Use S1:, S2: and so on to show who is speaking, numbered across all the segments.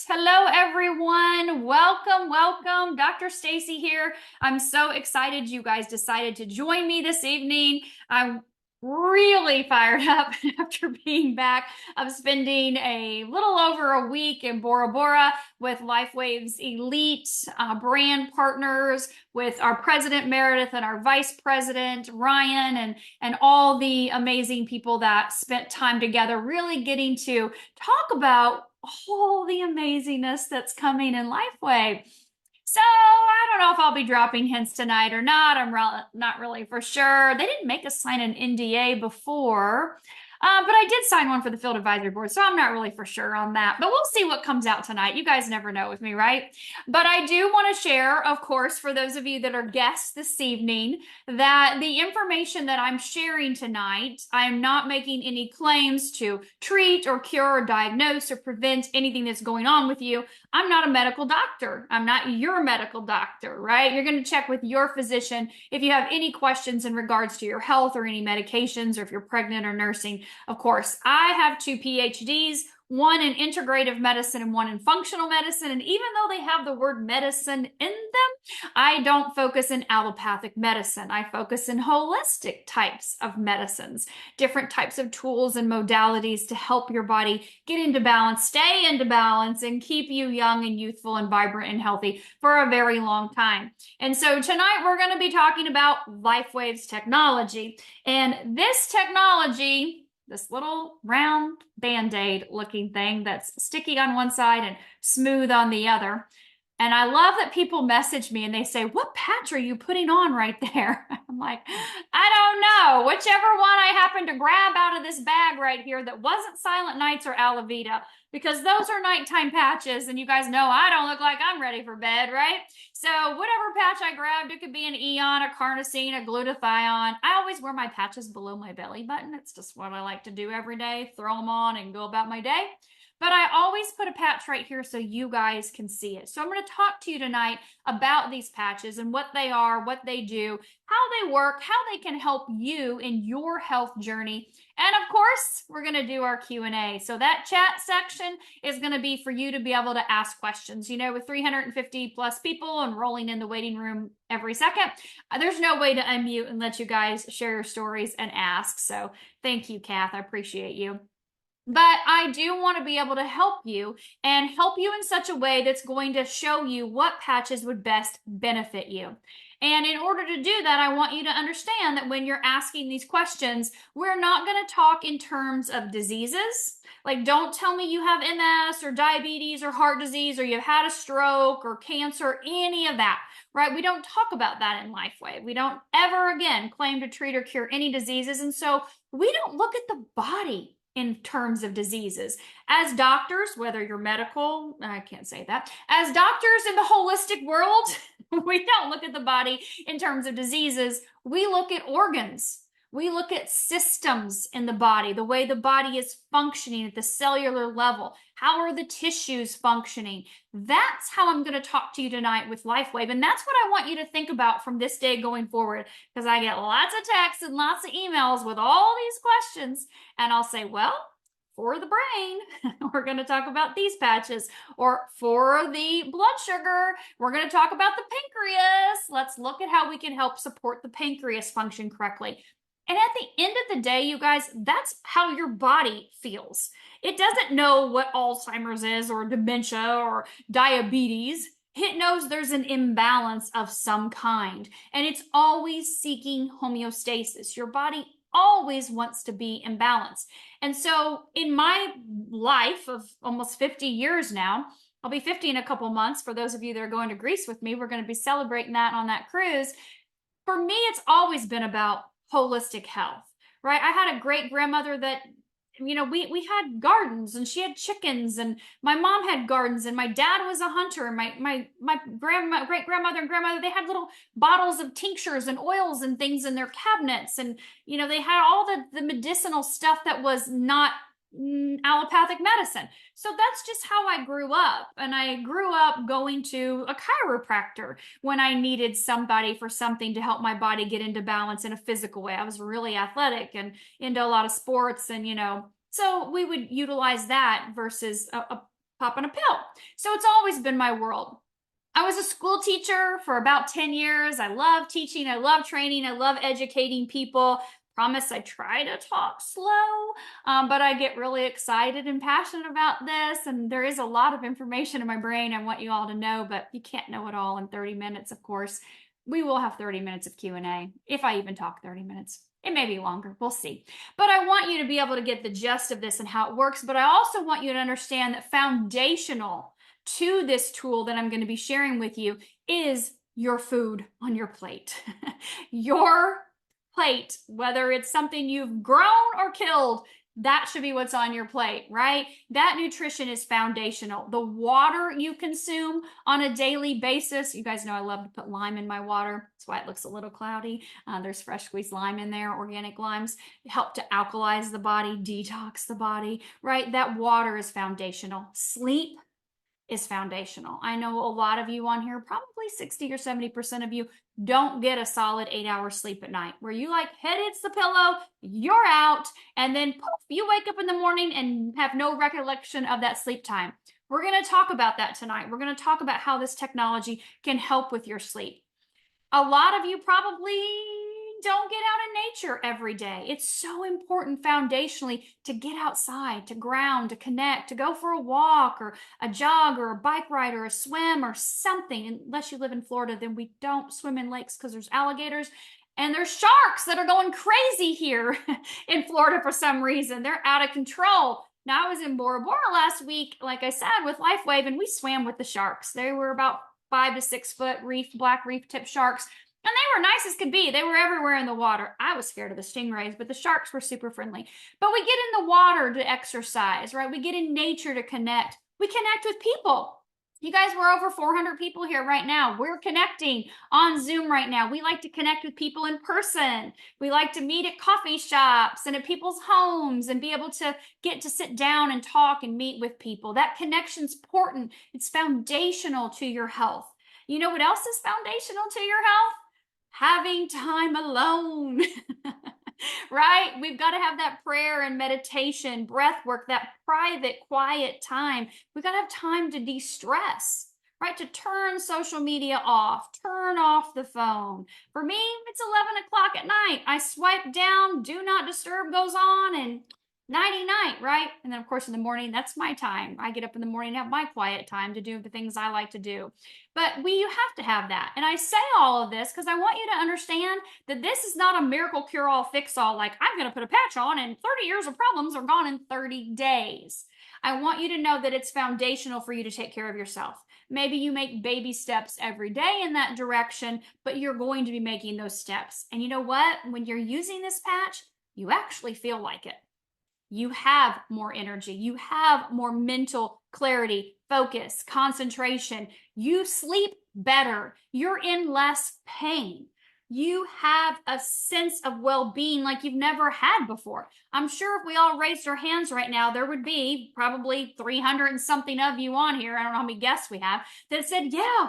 S1: Hello, everyone. Welcome. Dr. Staci here. I'm so excited you guys decided to join me this evening. I'm really fired up after being back of spending a little over a week in Bora Bora with Lifewave's elite brand partners, with our president Meredith and our vice president Ryan, and all the amazing people that spent time together really getting to talk about all the amazingness that's coming in Lifewave. So I don't know if I'll be dropping hints tonight or not. I'm not really for sure. They didn't make us sign an NDA before, but I did sign one for the field advisory board, so I'm not really for sure on that. But we'll see what comes out tonight. You guys never know with me, right? But I do want to share, of course, for those of you that are guests this evening, that the information that I'm sharing tonight, I'm not making any claims to treat or cure or diagnose or prevent anything that's going on with you. I'm not a medical doctor. I'm not your medical doctor, right? You're going to check with your physician if you have any questions in regards to your health or any medications, or if you're pregnant or nursing. Of course, I have 2 PhDs, one in integrative medicine and one in functional medicine. And even though they have the word medicine in them, I don't focus in allopathic medicine. I focus in holistic types of medicines, different types of tools and modalities to help your body get into balance, stay into balance, and keep you young and youthful and vibrant and healthy for a very long time. And so tonight we're going to be talking about Lifewave's technology. And this technology, this little round Band-Aid looking thing that's sticky on one side and smooth on the other. And I love that people message me and they say, "What patch are you putting on right there?" I'm like, I don't know. Whichever one I happen to grab out of this bag right here that wasn't Silent Nights or Alavita, because those are nighttime patches, and you guys know I don't look like I'm ready for bed, right? So whatever patch I grabbed, it could be an Eon, a Carnosine, a Glutathione. I always wear my patches below my belly button. It's just what I like to do every day, throw them on and go about my day. But I always put a patch right here so you guys can see it. So I'm going to talk to you tonight about these patches and what they are, what they do, how they work, how they can help you in your health journey. And of course, we're going to do our Q&A. So that chat section is going to be for you to be able to ask questions. You know, with 350 plus people and rolling in the waiting room every second, there's no way to unmute and let you guys share your stories and ask. So thank you, Kath. I appreciate you. But I do want to be able to help you and help you in such a way that's going to show you what patches would best benefit you. And in order to do that, I want you to understand that when you're asking these questions, we're not going to talk in terms of diseases. Like, don't tell me you have MS or diabetes or heart disease or you've had a stroke or cancer, any of that, right? We don't talk about that in Lifewave. We don't ever again claim to treat or cure any diseases. And so we don't look at the body in terms of diseases. As doctors, whether you're medical, I can't say that, as doctors in the holistic world, we don't look at the body in terms of diseases. We look at organs. We look at systems in the body, the way the body is functioning at the cellular level. How are the tissues functioning? That's how I'm going to talk to you tonight with Lifewave. And that's what I want you to think about from this day going forward, because I get lots of texts and lots of emails with all these questions. And I'll say, well, for the brain, we're going to talk about these patches. Or for the blood sugar, we're going to talk about the pancreas. Let's look at how we can help support the pancreas function correctly. And at the end of the day, you guys, that's how your body feels. It doesn't know what Alzheimer's is or dementia or diabetes. It knows there's an imbalance of some kind, and it's always seeking homeostasis. Your body always wants to be in balance. And so in my life of almost 50 years now, I'll be 50 in a couple months. For those of you that are going to Greece with me, we're going to be celebrating that on that cruise. For me, it's always been about holistic health, right? I had a great grandmother that, you know, we had gardens and she had chickens, and my mom had gardens, and my dad was a hunter, and my great grandmother and grandmother, they had little bottles of tinctures and oils and things in their cabinets, and you know, they had all the medicinal stuff that was not allopathic medicine. So that's just how I grew up. And I grew up going to a chiropractor when I needed somebody for something to help my body get into balance in a physical way. I was really athletic and into a lot of sports, and you know, so we would utilize that versus a popping a pill. So it's always been my world. I was a school teacher for about 10 years. I love teaching. I love training. I love educating people. Promise I try to talk slow, but I get really excited and passionate about this. And there is a lot of information in my brain I want you all to know, but you can't know it all in 30 minutes, of course. We will have 30 minutes of Q&A, if I even talk 30 minutes. It may be longer. We'll see. But I want you to be able to get the gist of this and how it works. But I also want you to understand that foundational to this tool that I'm going to be sharing with you is your food on your plate. Your plate, whether it's something you've grown or killed, that should be what's on your plate, right? That nutrition is foundational. The water you consume on a daily basis, you guys know I love to put lime in my water. That's why it looks a little cloudy. There's fresh squeezed lime in there, organic limes, help to alkalize the body, detox the body, right? That water is foundational. Sleep is foundational. I know a lot of you on here, probably 60 or 70% of you, don't get a solid 8-hour sleep at night, where you like head hits the pillow, you're out, and then poof, you wake up in the morning and have no recollection of that sleep time. We're going to talk about that tonight. We're going to talk about how this technology can help with your sleep. A lot of you probably don't get out in nature every day. It's so important foundationally to get outside, to ground, to connect, to go for a walk or a jog or a bike ride or a swim or something. Unless you live in Florida, then we don't swim in lakes because there's alligators and there's sharks that are going crazy here in Florida for some reason. They're out of control. Now, I was in Bora Bora last week, like I said, with Lifewave, and we swam with the sharks. They were about 5 to 6 foot black reef tip sharks. And they were nice as could be. They were everywhere in the water. I was scared of the stingrays, but the sharks were super friendly. But we get in the water to exercise, right? We get in nature to connect. We connect with people. You guys, we're over 400 people here right now. We're connecting on Zoom right now. We like to connect with people in person. We like to meet at coffee shops and at people's homes and be able to get to sit down and talk and meet with people. That connection's important. It's foundational to your health. You know what else is foundational to your health? Having time alone, right? We've got to have that prayer and meditation, breath work, that private, quiet time. We've got to have time to de-stress, right? To turn social media off, turn off the phone. For me, it's 11 o'clock at night. I swipe down, do not disturb goes on, and nighty-night, right? And then, of course, in the morning, that's my time. I get up in the morning and have my quiet time to do the things I like to do. But you have to have that. And I say all of this because I want you to understand that this is not a miracle cure-all, fix-all, like I'm going to put a patch on and 30 years of problems are gone in 30 days. I want you to know that it's foundational for you to take care of yourself. Maybe you make baby steps every day in that direction, but you're going to be making those steps. And you know what? When you're using this patch, you actually feel like it. You have more energy. You have more mental clarity, focus, concentration. You sleep better. You're in less pain. You have a sense of well-being like you've never had before. I'm sure if we all raised our hands right now, there would be probably 300 and something of you on here. I don't know how many guests we have that said, yeah,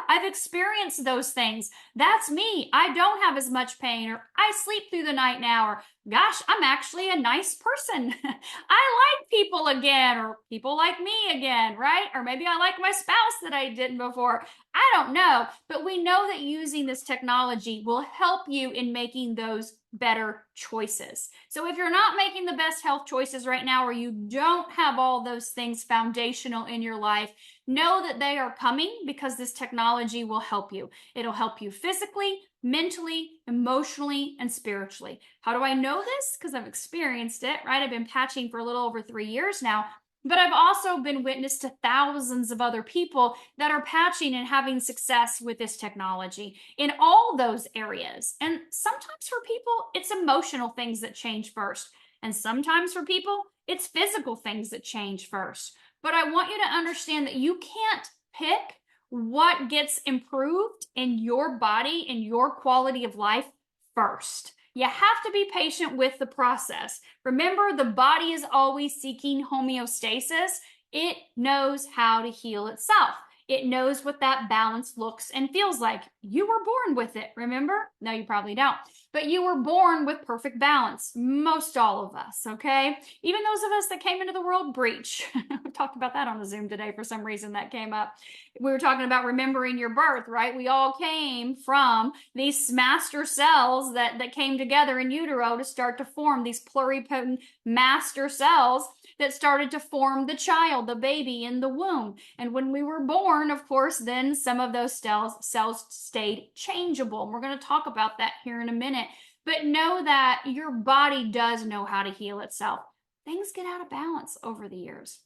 S1: I've experienced those things. That's me. I don't have as much pain, or I sleep through the night now, or gosh, I'm actually a nice person. I like people again, or people like me again, right? Or maybe I like my spouse that I didn't before. I don't know, but we know that using this technology will help you in making those better choices. So if you're not making the best health choices right now, or you don't have all those things foundational in your life, know that they are coming because this technology will help you. It'll help you physically, mentally, emotionally, and spiritually. How do I know this? Because I've experienced it, right? I've been patching for a little over 3 years now. But I've also been witness to thousands of other people that are patching and having success with this technology in all those areas. And sometimes for people, it's emotional things that change first. And sometimes for people, it's physical things that change first. But I want you to understand that you can't pick what gets improved in your body and your quality of life first. You have to be patient with the process. Remember, the body is always seeking homeostasis. It knows how to heal itself. It knows what that balance looks and feels like. You were born with it, remember? No, you probably don't. But you were born with perfect balance. Most all of us, okay? Even those of us that came into the world breech. We talked about that on the Zoom today for some reason that came up. We were talking about remembering your birth, right? We all came from these master cells that came together in utero to start to form these pluripotent master cells that started to form the child, the baby in the womb. And when we were born, of course, then some of those cells stayed changeable. And we're going to talk about that here in a minute. But know that your body does know how to heal itself. Things get out of balance over the years.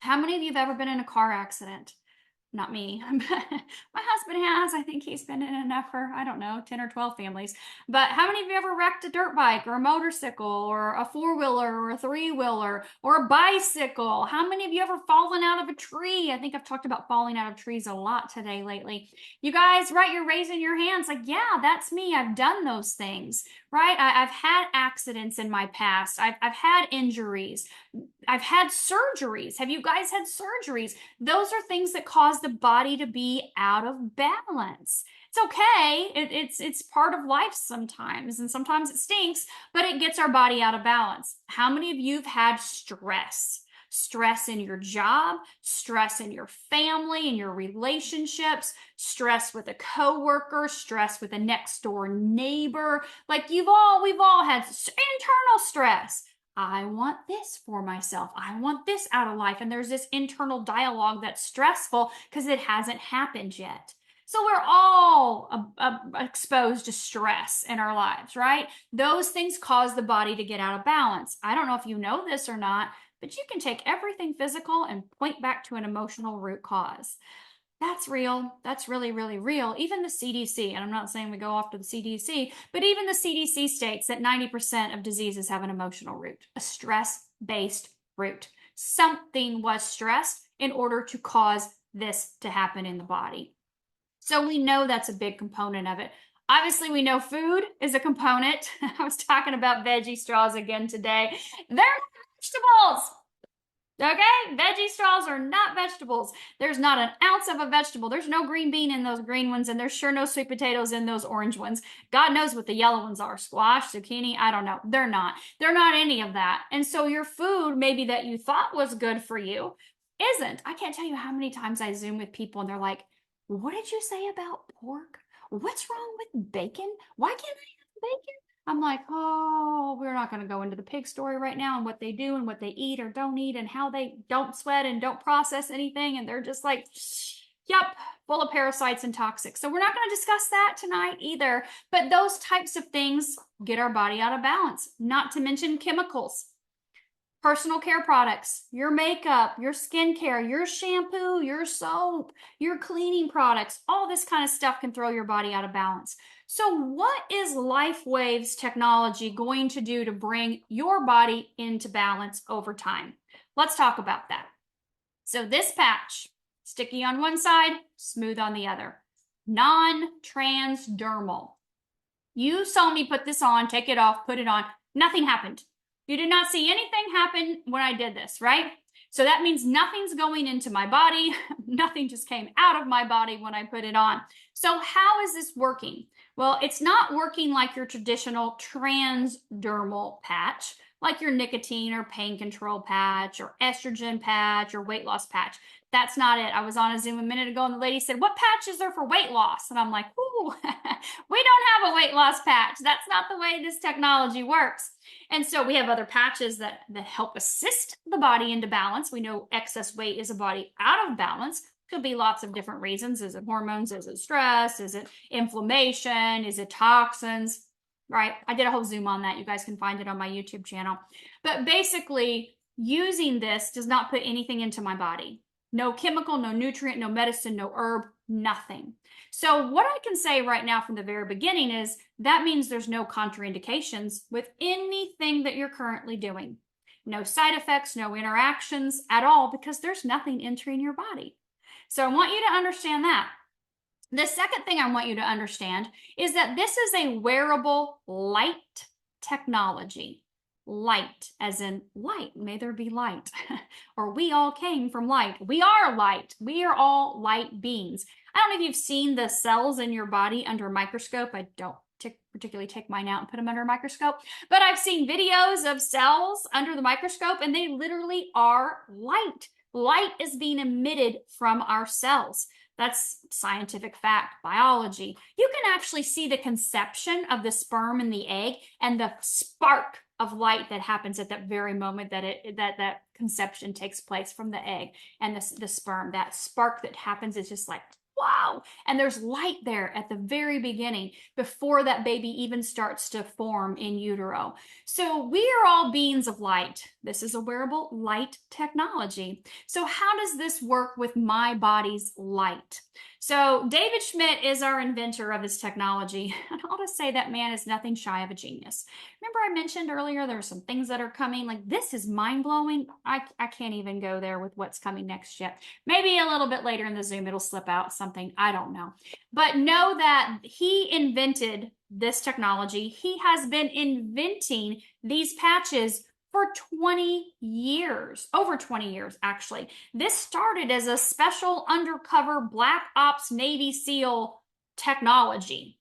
S1: How many of you have ever been in a car accident? Not me. My husband has. I think he's been in enough for, I don't know, 10 or 12 families. But how many of you ever wrecked a dirt bike or a motorcycle or a four-wheeler or a three-wheeler or a bicycle? How many of you ever fallen out of a tree? I think I've talked about falling out of trees a lot today lately. You guys, right, you're raising your hands like, yeah, that's me. I've done those things, right? I've had accidents in my past. I've had injuries. I've had surgeries. Have you guys had surgeries? Those are things that cause the body to be out of balance. It's okay. It's part of life sometimes, and sometimes it stinks, but it gets our body out of balance. How many of you have had stress? Stress in your job, stress in your family, in your relationships, stress with a coworker, stress with a next door neighbor. Like we've all had internal stress. I want this for myself. I want this out of life. And there's this internal dialogue that's stressful because it hasn't happened yet. So we're all exposed to stress in our lives, right? Those things cause the body to get out of balance. I don't know if you know this or not, but you can take everything physical and point back to an emotional root cause. That's real. That's really, really real. Even the CDC, and I'm not saying we go off to the CDC, but even the CDC states that 90% of diseases have an emotional root, a stress-based root. Something was stressed in order to cause this to happen in the body. So we know that's a big component of it. Obviously, we know food is a component. I was talking about veggie straws again today. They're not vegetables. Okay, veggie straws are not vegetables. There's not an ounce of a vegetable. There's no green bean in those green ones, and there's sure no sweet potatoes in those orange ones. God knows what the yellow ones are. Squash, zucchini, I don't know. They're not. They're not any of that. And so your food, maybe that you thought was good for you, isn't. I can't tell you how many times I Zoom with people, and they're like, what did you say about pork? What's wrong with bacon? Why can't I have bacon? I'm like, oh, we're not going to go into the pig story right now and what they do and what they eat or don't eat and how they don't sweat and don't process anything. And they're just like, yep, full of parasites and toxic. So we're not going to discuss that tonight either. But those types of things get our body out of balance, not to mention chemicals. Personal care products, your makeup, your skincare, your shampoo, your soap, your cleaning products, all this kind of stuff can throw your body out of balance. So what is Lifewave's technology going to do to bring your body into balance over time? Let's talk about that. So this patch, sticky on one side, smooth on the other, non-transdermal. You saw me put this on, take it off, put it on, nothing happened. You did not see anything happen when I did this, right? So that means nothing's going into my body. Nothing just came out of my body when I put it on. So how is this working? Well, it's not working like your traditional transdermal patch, like your nicotine or pain control patch or estrogen patch or weight loss patch. That's not it. I was on a Zoom a minute ago and the lady said, what patch is there for weight loss? And I'm like, ooh, we don't have a weight loss patch. That's not the way this technology works. And so we have other patches that help assist the body into balance. We know excess weight is a body out of balance. Could be lots of different reasons. Is it hormones? Is it stress? Is it inflammation? Is it toxins? Right? I did a whole Zoom on that. You guys can find it on my YouTube channel. But basically, using this does not put anything into my body. No chemical, no nutrient, no medicine, no herb, nothing. So what I can say right now from the very beginning is that means there's no contraindications with anything that you're currently doing. No side effects, no interactions at all, because there's nothing entering your body. So I want you to understand that. The second thing I want you to understand is that this is a wearable light technology. light, as in light, may there be light, or we all came from light. We are light. We are all light beings. I don't know if you've seen the cells in your body under a microscope. I don't particularly take mine out and put them under a microscope, but I've seen videos of cells under the microscope, and they literally are light. Light is being emitted from our cells. That's scientific fact, biology. You can actually see the conception of the sperm and the egg and the spark of light that happens at that very moment that conception takes place from the egg and the sperm. That spark that happens is just like, wow. And there's light there at the very beginning before that baby even starts to form in utero. So we are all beings of light. This is a wearable light technology. So how does this work with my body's light? So David Schmidt is our inventor of this technology. And I'll just say that man is nothing shy of a genius. Remember I mentioned earlier there are some things that are coming, like this is mind-blowing. I can't even go there with what's coming next yet. Maybe a little bit later in the Zoom it'll slip out something, I don't know. But know that he invented this technology. He has been inventing these patches for 20 years, over 20 years, actually. This started as a special undercover Black Ops Navy SEAL technology.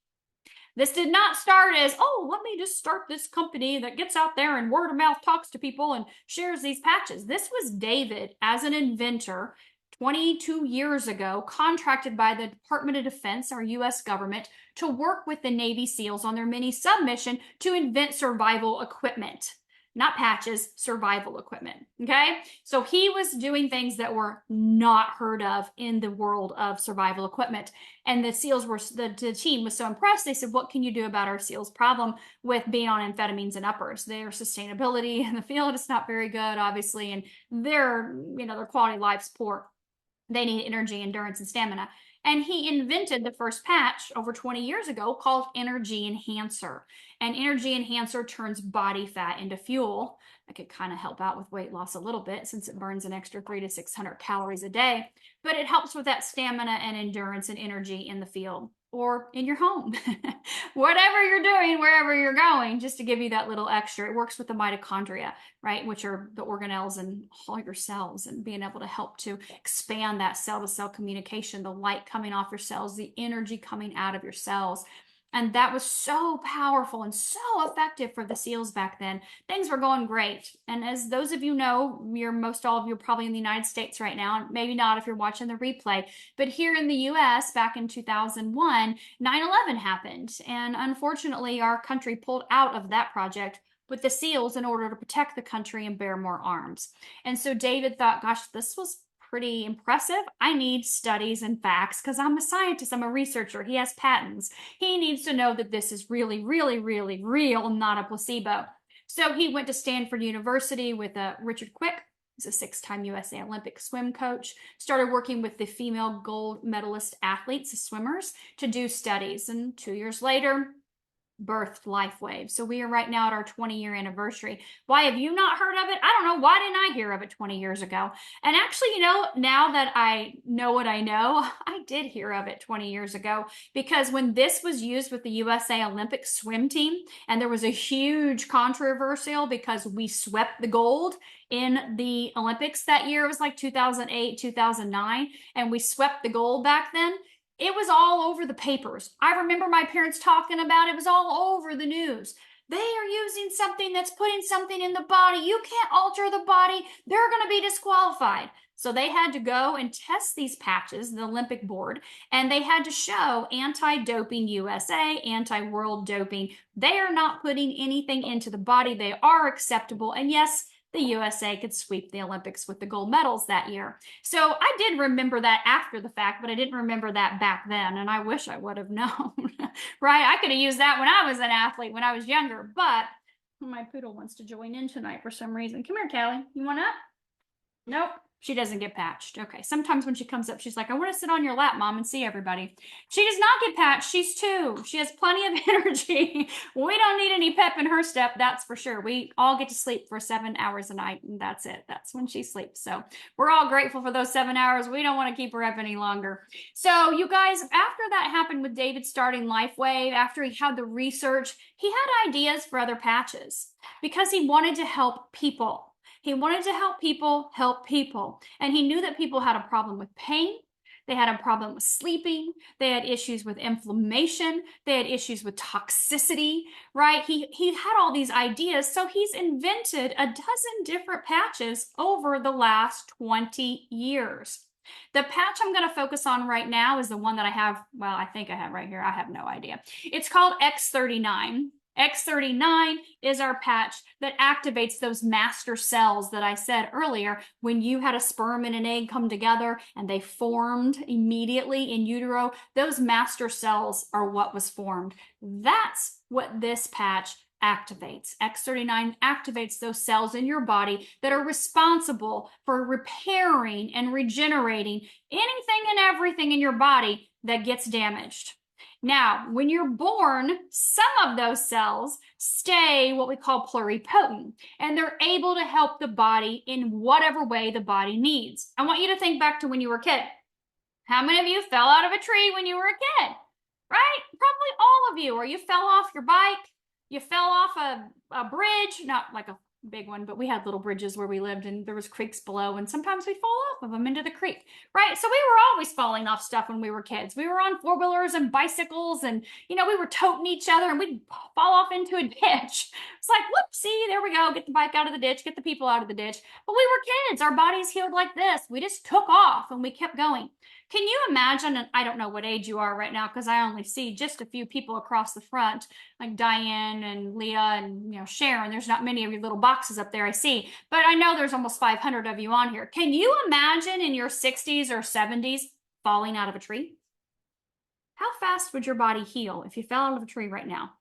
S1: This did not start as, oh, let me just start this company that gets out there and word of mouth talks to people and shares these patches. This was David, as an inventor, 22 years ago, contracted by the Department of Defense, our U.S. government, to work with the Navy SEALs on their mini submission to invent survival equipment. Not patches, survival equipment, okay? So he was doing things that were not heard of in the world of survival equipment. And the SEALs were, the team was so impressed, they said, what can you do about our SEALs' problem with being on amphetamines and uppers? Their sustainability in the field is not very good, obviously, and their quality of life's poor. They need energy, endurance, and stamina. And he invented the first patch over 20 years ago called Energy Enhancer. And Energy Enhancer turns body fat into fuel. That could kind of help out with weight loss a little bit since it burns an extra 300 to 600 calories a day. But it helps with that stamina and endurance and energy in the field or in your home. Whatever you're doing, wherever you're going, just to give you that little extra. It works with the mitochondria, right, which are the organelles in all your cells, and being able to help to expand that cell-to-cell communication, the light coming off your cells, the energy coming out of your cells. And that was so powerful and so effective for the SEALs back then. Things were going great. And as those of you know, most all of you are probably in the United States right now, and maybe not if you're watching the replay, but here in the US back in 2001, 9/11 happened. And unfortunately, our country pulled out of that project with the SEALs in order to protect the country and bear more arms. And so David thought, gosh, this was pretty impressive. I need studies and facts because I'm a scientist, I'm a researcher. He has patents. He needs to know that this is really, really, really real, not a placebo. So he went to Stanford University with Richard Quick. He's a 6-time USA Olympic swim coach. Started working with the female gold medalist athletes, the swimmers, to do studies. And 2 years later, birthed Lifewave. So we are right now at our 20-year anniversary. Why have you not heard of it? I don't know. Why didn't I hear of it 20 years ago? And actually, now that I know what I know, I did hear of it 20 years ago, because when this was used with the USA Olympic swim team, and there was a huge controversial because we swept the gold in the Olympics that year. It was like 2008, 2009, and we swept the gold back then. It was all over the papers. I remember my parents talking about it. It was all over the news. They are using something that's putting something in the body. You can't alter the body. They're going to be disqualified. So they had to go and test these patches, the Olympic board, and they had to show Anti-Doping USA, Anti-World Doping. They are not putting anything into the body. They are acceptable. And yes, the USA could sweep the Olympics with the gold medals that year. So I did remember that after the fact, but I didn't remember that back then, and I wish I would have known, right? I could have used that when I was an athlete, when I was younger, but my poodle wants to join in tonight for some reason. Come here, Callie. You want up? Nope. She doesn't get patched. Okay. Sometimes when she comes up, she's like, I want to sit on your lap, Mom, and see everybody. She does not get patched. She's 2. She has plenty of energy. We don't need any pep in her step, that's for sure. We all get to sleep for 7 hours a night, and that's it. That's when she sleeps. So we're all grateful for those 7 hours. We don't want to keep her up any longer. So you guys, after that happened with David starting Lifewave, after he had the research, he had ideas for other patches because he wanted to help people. He wanted to help people. And he knew that people had a problem with pain. They had a problem with sleeping. They had issues with inflammation. They had issues with toxicity, right? He had all these ideas. So he's invented a dozen different patches over the last 20 years. The patch I'm going to focus on right now is the one that I have. Well, I think I have right here. I have no idea. It's called X39. X39 is our patch that activates those master cells that I said earlier. When you had a sperm and an egg come together and they formed immediately in utero, those master cells are what was formed. That's what this patch activates. X39 activates those cells in your body that are responsible for repairing and regenerating anything and everything in your body that gets damaged. Now, when you're born, some of those cells stay what we call pluripotent, and they're able to help the body in whatever way the body needs. I want you to think back to when you were a kid. How many of you fell out of a tree when you were a kid? Right? Probably all of you. Or you fell off your bike. You fell off a bridge, not like a big one, but we had little bridges where we lived and there was creeks below, and sometimes we'd fall off of them into the creek, right? So we were always falling off stuff when we were kids. We were on 4-wheelers and bicycles, and we were toting each other, and we'd fall off into a ditch. It's like, whoopsie, there we go, get the bike out of the ditch, get the people out of the ditch. But we were kids. Our bodies healed like this. We just took off and we kept going. Can you imagine, and I don't know what age you are right now because I only see just a few people across the front, like Diane and Leah and Sharon. There's not many of your little boxes up there I see, but I know there's almost 500 of you on here. Can you imagine in your 60s or 70s falling out of a tree? How fast would your body heal if you fell out of a tree right now?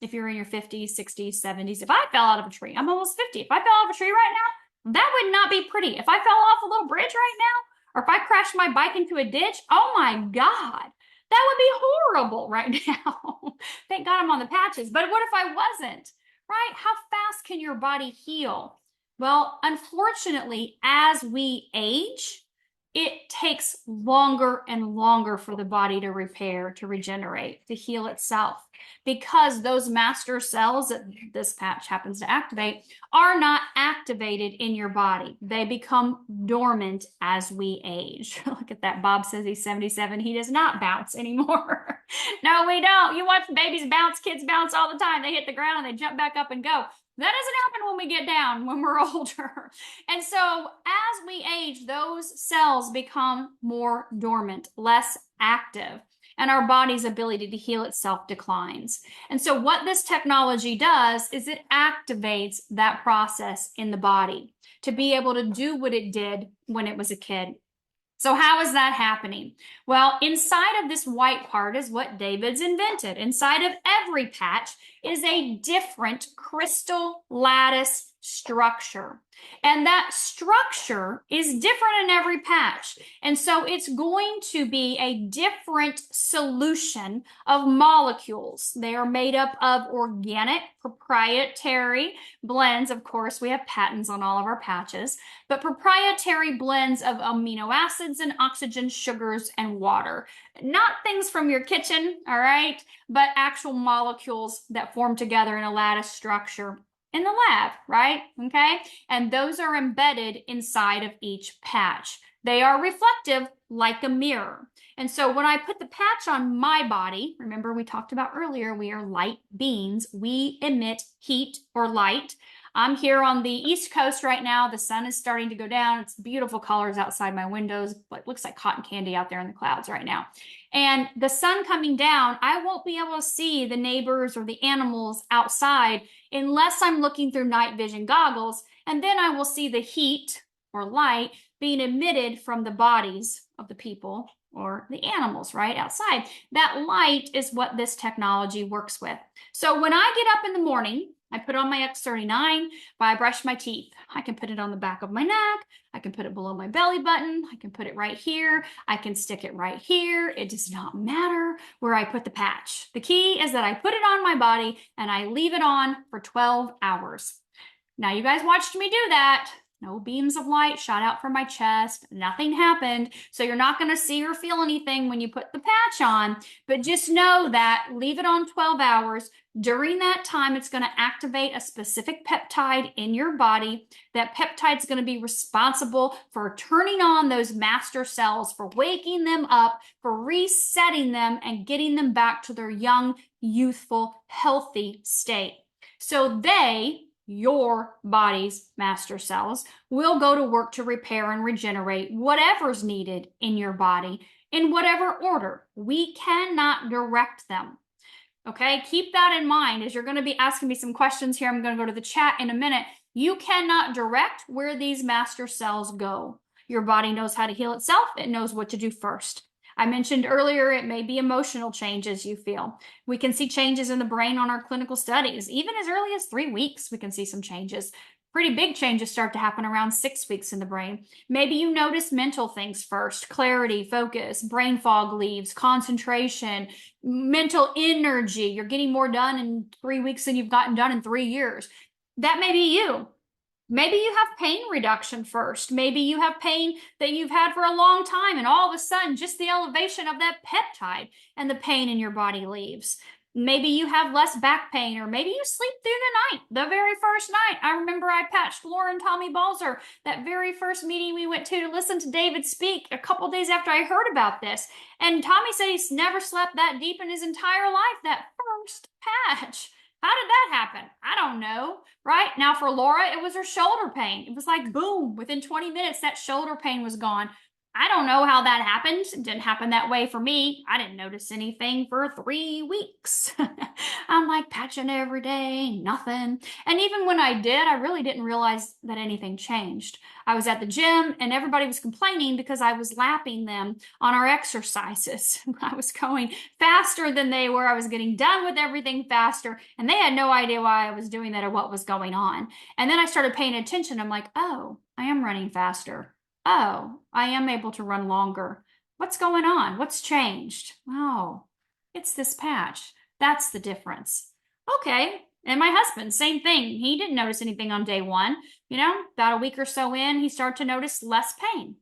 S1: If you're in your 50s, 60s, 70s, if I fell out of a tree, I'm almost 50. If I fell out of a tree right now, that would not be pretty. If I fell off a little bridge right now, or if I crashed my bike into a ditch, oh my God, that would be horrible right now. Thank God I'm on the patches. But what if I wasn't, right? How fast can your body heal? Well, unfortunately, as we age, it takes longer and longer for the body to repair, to regenerate, to heal itself, because those master cells that this patch happens to activate are not activated in your body. They become dormant as we age. Look at that. Bob says he's 77. He does not bounce anymore. No, we don't. You watch babies bounce, kids bounce all the time. They hit the ground and they jump back up and go. That doesn't happen when we get down, when we're older. And so as we age, those cells become more dormant, less active, and our body's ability to heal itself declines. And so what this technology does is it activates that process in the body to be able to do what it did when it was a kid. So how is that happening? Well, inside of this white part is what David's invented. Inside of every patch is a different crystal lattice structure. And that structure is different in every patch. And so it's going to be a different solution of molecules. They are made up of organic, proprietary blends. Of course, we have patents on all of our patches, but proprietary blends of amino acids and oxygen, sugars, and water. Not things from your kitchen, all right, but actual molecules that form together in a lattice structure in the lab, right? Okay. And those are embedded inside of each patch. They are reflective like a mirror. And so when I put the patch on my body, remember we talked about earlier, we are light beings. We emit heat or light. I'm here on the East Coast right now. The sun is starting to go down. It's beautiful colors outside my windows, but it looks like cotton candy out there in the clouds right now. And the sun coming down, I won't be able to see the neighbors or the animals outside unless I'm looking through night vision goggles. And then I will see the heat or light being emitted from the bodies of the people or the animals, right, outside. That light is what this technology works with. So when I get up in the morning, I put on my X39, I brush my teeth. I can put it on the back of my neck. I can put it below my belly button. I can put it right here. I can stick it right here. It does not matter where I put the patch. The key is that I put it on my body and I leave it on for 12 hours. Now, you guys watched me do that. No beams of light shot out from my chest. Nothing happened. So you're not going to see or feel anything when you put the patch on. But just know that leave it on 12 hours. During that time, it's going to activate a specific peptide in your body. That peptide is going to be responsible for turning on those master cells, for waking them up, for resetting them, and getting them back to their young, youthful, healthy state. So your body's master cells will go to work to repair and regenerate whatever's needed in your body in whatever order. We cannot direct them. Okay, keep that in mind as you're going to be asking me some questions here. I'm going to go to the chat in a minute. You cannot direct where these master cells go. Your body knows how to heal itself. It knows what to do first. I mentioned earlier, it may be emotional changes you feel. We can see changes in the brain on our clinical studies. Even as early as 3 weeks, we can see some changes. Pretty big changes start to happen around 6 weeks in the brain. Maybe you notice mental things first: clarity, focus, brain fog leaves, concentration, mental energy. You're getting more done in 3 weeks than you've gotten done in 3 years. That may be you. Maybe you have pain reduction first. Maybe you have pain that you've had for a long time, and all of a sudden, just the elevation of that peptide and the pain in your body leaves. Maybe you have less back pain, or maybe you sleep through the night, the very first night. I remember I patched Laura and Tommy Balzer that very first meeting we went to listen to David speak a couple days after I heard about this. And Tommy said he's never slept that deep in his entire life, that first patch. How did that happen? I don't know, right? Now for Laura, it was her shoulder pain. It was like, boom, within 20 minutes, that shoulder pain was gone. I don't know how that happened. It didn't happen that way for me. I didn't notice anything for 3 weeks. I'm like patching every day, nothing. And even when I did, I really didn't realize that anything changed. I was at the gym and everybody was complaining because I was lapping them on our exercises. I was going faster than they were. I was getting done with everything faster, and they had no idea why I was doing that or what was going on. And then I started paying attention. I'm like, oh, I am running faster. Oh, I am able to run longer. What's going on? What's changed? Oh, it's this patch. That's the difference. Okay. And my husband, same thing. He didn't notice anything on day one. About a week or so in, he started to notice less pain.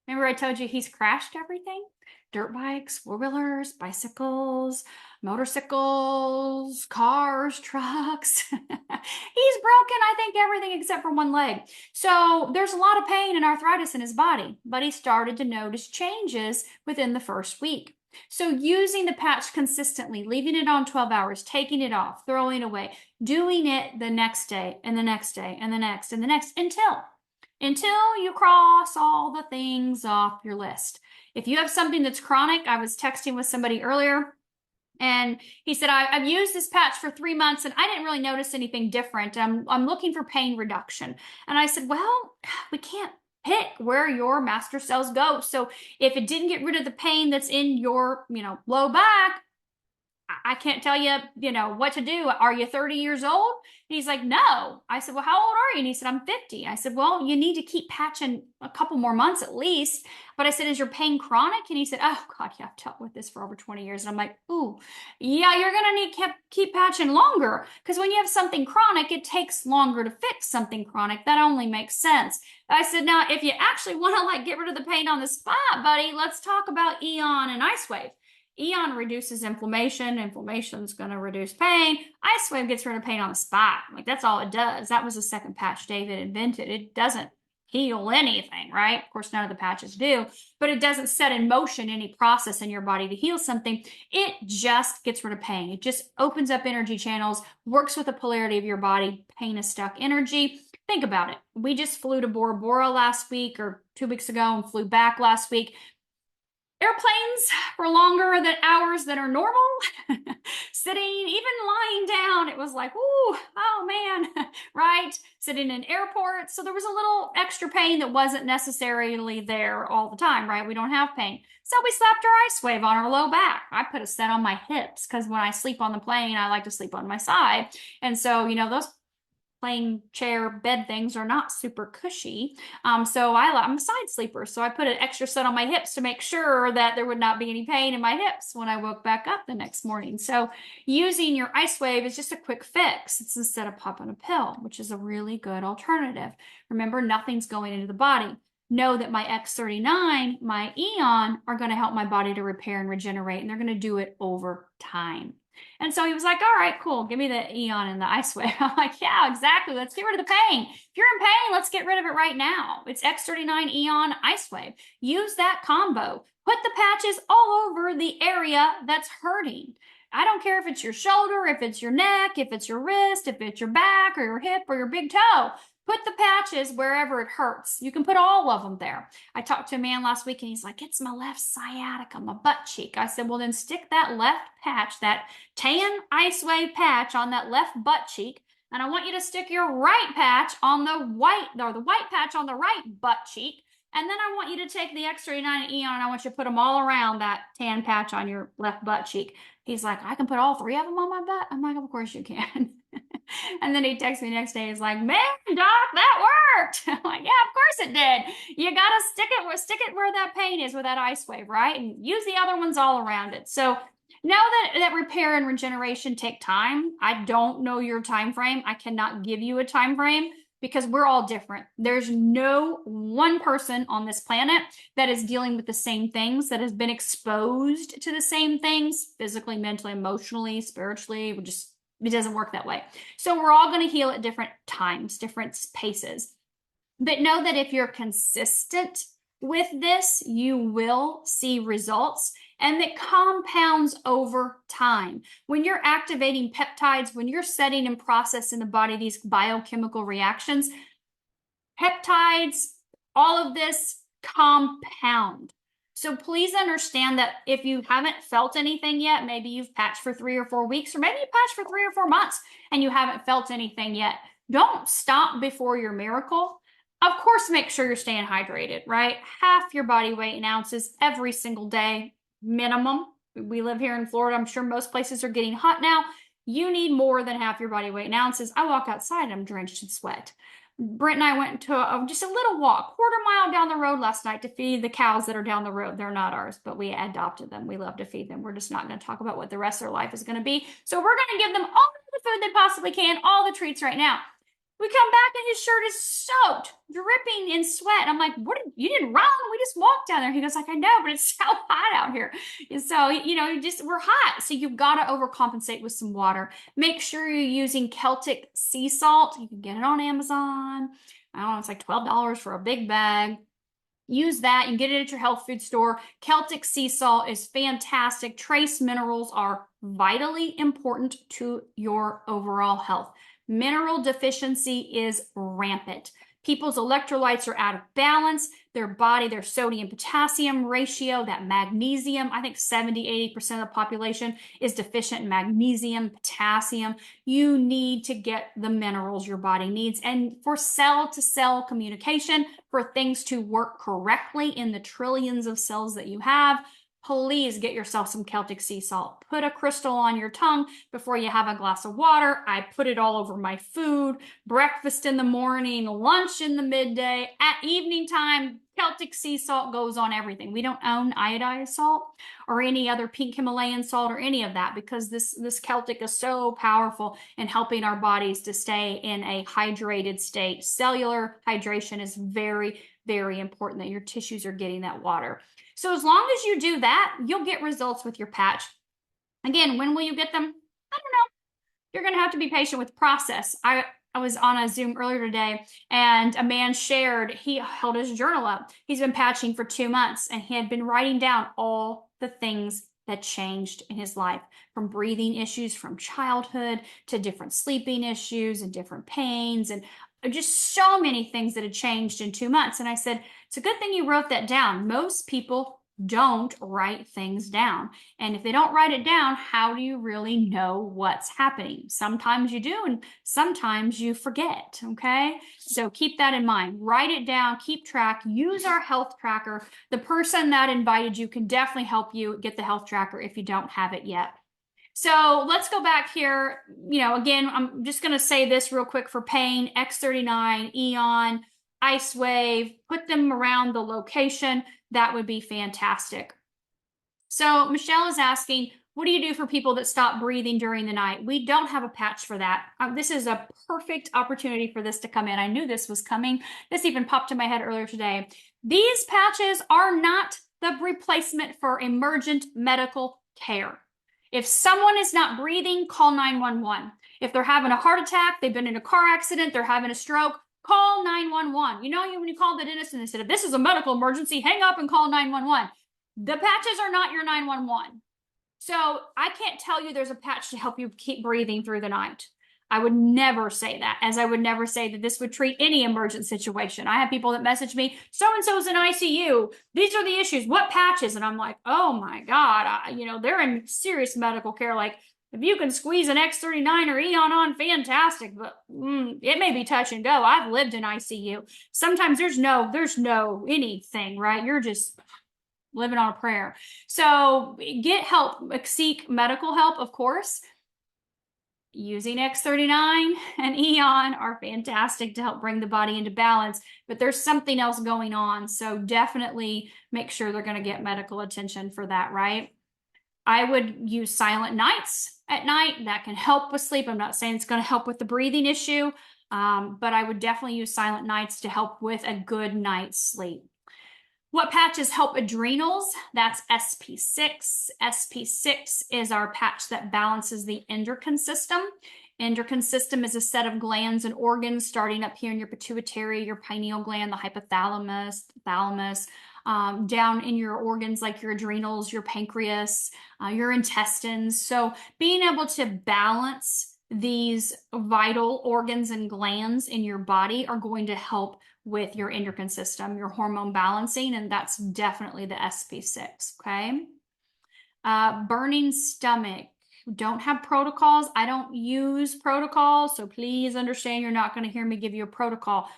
S1: Remember I told you he's crashed everything? Dirt bikes, four-wheelers, bicycles, motorcycles, cars, trucks. He's broken, I think, everything except for one leg. So there's a lot of pain and arthritis in his body, but he started to notice changes within the first week. So using the patch consistently, leaving it on 12 hours, taking it off, throwing it away, doing it the next day and the next day and the next and the next until you cross all the things off your list. If you have something that's chronic, I was texting with somebody earlier, and he said, I've used this patch for 3 months and I didn't really notice anything different. I'm looking for pain reduction. And I said, well, we can't pick where your master cells go. So if it didn't get rid of the pain that's in your, low back, I can't tell you, what to do. Are you 30 years old? And he's like, no. I said, well, how old are you? And he said, I'm 50. I said, well, you need to keep patching a couple more months at least. But I said, is your pain chronic? And he said, oh God, yeah, I've dealt with this for over 20 years. And I'm like, ooh, yeah, you're going to need to keep patching longer. Because when you have something chronic, it takes longer to fix something chronic. That only makes sense. I said, now, if you actually want to get rid of the pain on the spot, buddy, let's talk about Eon and IceWave. Eon reduces inflammation. Inflammation's going to reduce pain. IceWave gets rid of pain on the spot. That's all it does. That was the second patch David invented. It doesn't heal anything, right? Of course, none of the patches do, but it doesn't set in motion any process in your body to heal something. It just gets rid of pain. It just opens up energy channels, works with the polarity of your body. Pain is stuck energy. Think about it. We just flew to Bora Bora last week or 2 weeks ago and flew back last week. Airplanes for longer than hours that are normal, sitting, even lying down, it was like, ooh, oh man, right? Sitting in airports. So there was a little extra pain that wasn't necessarily there all the time, right? We don't have pain. So we slapped our IceWave on our low back. I put a set on my hips because when I sleep on the plane, I like to sleep on my side. And so, those plain chair bed things are not super cushy. So I'm a side sleeper. So I put an extra set on my hips to make sure that there would not be any pain in my hips when I woke back up the next morning. So using your IceWave is just a quick fix. It's instead of popping a pill, which is a really good alternative. Remember, nothing's going into the body. Know that my X39, my Eon, are going to help my body to repair and regenerate, and they're going to do it over time. And so he was like, all right, cool. Give me the Eon and the IceWave. I'm like, yeah, exactly. Let's get rid of the pain. If you're in pain, let's get rid of it right now. It's X39 Eon IceWave. Use that combo. Put the patches all over the area that's hurting. I don't care if it's your shoulder, if it's your neck, if it's your wrist, if it's your back or your hip or your big toe. Put the patches wherever it hurts. You can put all of them there. I talked to a man last week and he's like, it's my left sciatica, my butt cheek. I said, well, then stick that left patch, that tan IceWave patch on that left butt cheek. And I want you to stick your right patch on the white patch on the right butt cheek. And then I want you to take the X39 Eon and I want you to put them all around that tan patch on your left butt cheek. He's like, I can put all 3 of them on my butt? I'm like, of course you can. And then he texts me the next day. He's like, man, doc, that worked. I'm like, yeah, of course it did. You got to stick it where that pain is with that IceWave, right? And use the other ones all around it. So know that repair and regeneration take time. I don't know your time frame. I cannot give you a time frame because we're all different. There's no one person on this planet that is dealing with the same things, that has been exposed to the same things, physically, mentally, emotionally, spiritually. It doesn't work that way. So we're all going to heal at different times, different paces. But know that if you're consistent with this, you will see results, and that compounds over time. When you're activating peptides, when you're setting and processing in the body these biochemical reactions, peptides, all of this compound. So please understand that if you haven't felt anything yet, maybe you've patched for 3 or 4 weeks, or maybe you patched for 3 or 4 months and you haven't felt anything yet, don't stop before your miracle. Of course, make sure you're staying hydrated, right? Half your body weight in ounces every single day, minimum. We live here in Florida. I'm sure most places are getting hot now. You need more than half your body weight in ounces. I walk outside and I'm drenched in sweat. Brent and I went to just a little walk, 1/4 mile down the road last night to feed the cows that are down the road. They're not ours, but we adopted them. We love to feed them. We're just not going to talk about what the rest of their life is going to be. So we're going to give them all the food they possibly can, all the treats right now. We come back and his shirt is soaked, dripping in sweat. I'm like, you didn't run. We just walked down there. He goes like, I know, but it's so hot out here. And so, we're hot. So you've got to overcompensate with some water. Make sure you're using Celtic sea salt. You can get it on Amazon. I don't know, it's like $12 for a big bag. Use that. You can get it at your health food store. Celtic sea salt is fantastic. Trace minerals are vitally important to your overall health. Mineral deficiency is rampant. People's electrolytes are out of balance. Their sodium potassium ratio, that magnesium, I think 70-80% of the population is deficient in magnesium, potassium. You need to get the minerals your body needs. And for cell-to-cell communication, for things to work correctly in the trillions of cells that you have, please get yourself some Celtic sea salt. Put a crystal on your tongue before you have a glass of water. I put it all over my food, breakfast in the morning, lunch in the midday, at evening time. Celtic sea salt goes on everything. We don't own iodized salt or any other pink Himalayan salt or any of that because this Celtic is so powerful in helping our bodies to stay in a hydrated state. Cellular hydration is very, very important that your tissues are getting that water. So as long as you do that, you'll get results with your patch. Again, when will you get them? I don't know. You're going to have to be patient with the process. I was on a Zoom earlier today and a man shared, he held his journal up. He's been patching for 2 months and he had been writing down all the things that changed in his life, from breathing issues from childhood to different sleeping issues and different pains and just so many things that had changed in 2 months. And I said, it's a good thing you wrote that down. Most people don't write things down. And if they don't write it down, how do you really know what's happening? Sometimes you do, and sometimes you forget, okay? So keep that in mind. Write it down, keep track, use our health tracker. The person that invited you can definitely help you get the health tracker if you don't have it yet. So let's go back here. Again, I'm just going to say this real quick for pain, X39, Eon, IceWave, put them around the location. That would be fantastic. So Michelle is asking, what do you do for people that stop breathing during the night? We don't have a patch for that. This is a perfect opportunity for this to come in. I knew this was coming. This even popped in my head earlier today. These patches are not the replacement for emergent medical care. If someone is not breathing, call 911. If they're having a heart attack, they've been in a car accident, they're having a stroke, call 911. When you call the dentist and they said, if this is a medical emergency, hang up and call 911. The patches are not your 911. So I can't tell you there's a patch to help you keep breathing through the night. I would never say that, as I would never say that this would treat any emergent situation. I have people that message me, so-and-so's in ICU. These are the issues. What patches? And I'm like, oh my God, they're in serious medical care. Like, if you can squeeze an X39 or Eon on, fantastic, but it may be touch and go. I've lived in ICU. Sometimes there's no anything, right? You're just living on a prayer. So get help, seek medical help, of course. Using X39 and Eon are fantastic to help bring the body into balance, but there's something else going on. So definitely make sure they're going to get medical attention for that, right? I would use silent nights at night. That can help with sleep. I'm not saying it's going to help with the breathing issue, but I would definitely use silent nights to help with a good night's sleep. What patches help adrenals? That's SP6. SP6 is our patch that balances the endocrine system. Endocrine system is a set of glands and organs starting up here in your pituitary, your pineal gland, the hypothalamus, thalamus, down in your organs like your adrenals, your pancreas, your intestines. So being able to balance these vital organs and glands in your body are going to help with your endocrine system, your hormone balancing, and that's definitely the SP6, okay? Burning stomach. Don't have protocols. I don't use protocols, so please understand you're not going to hear me give you a protocol.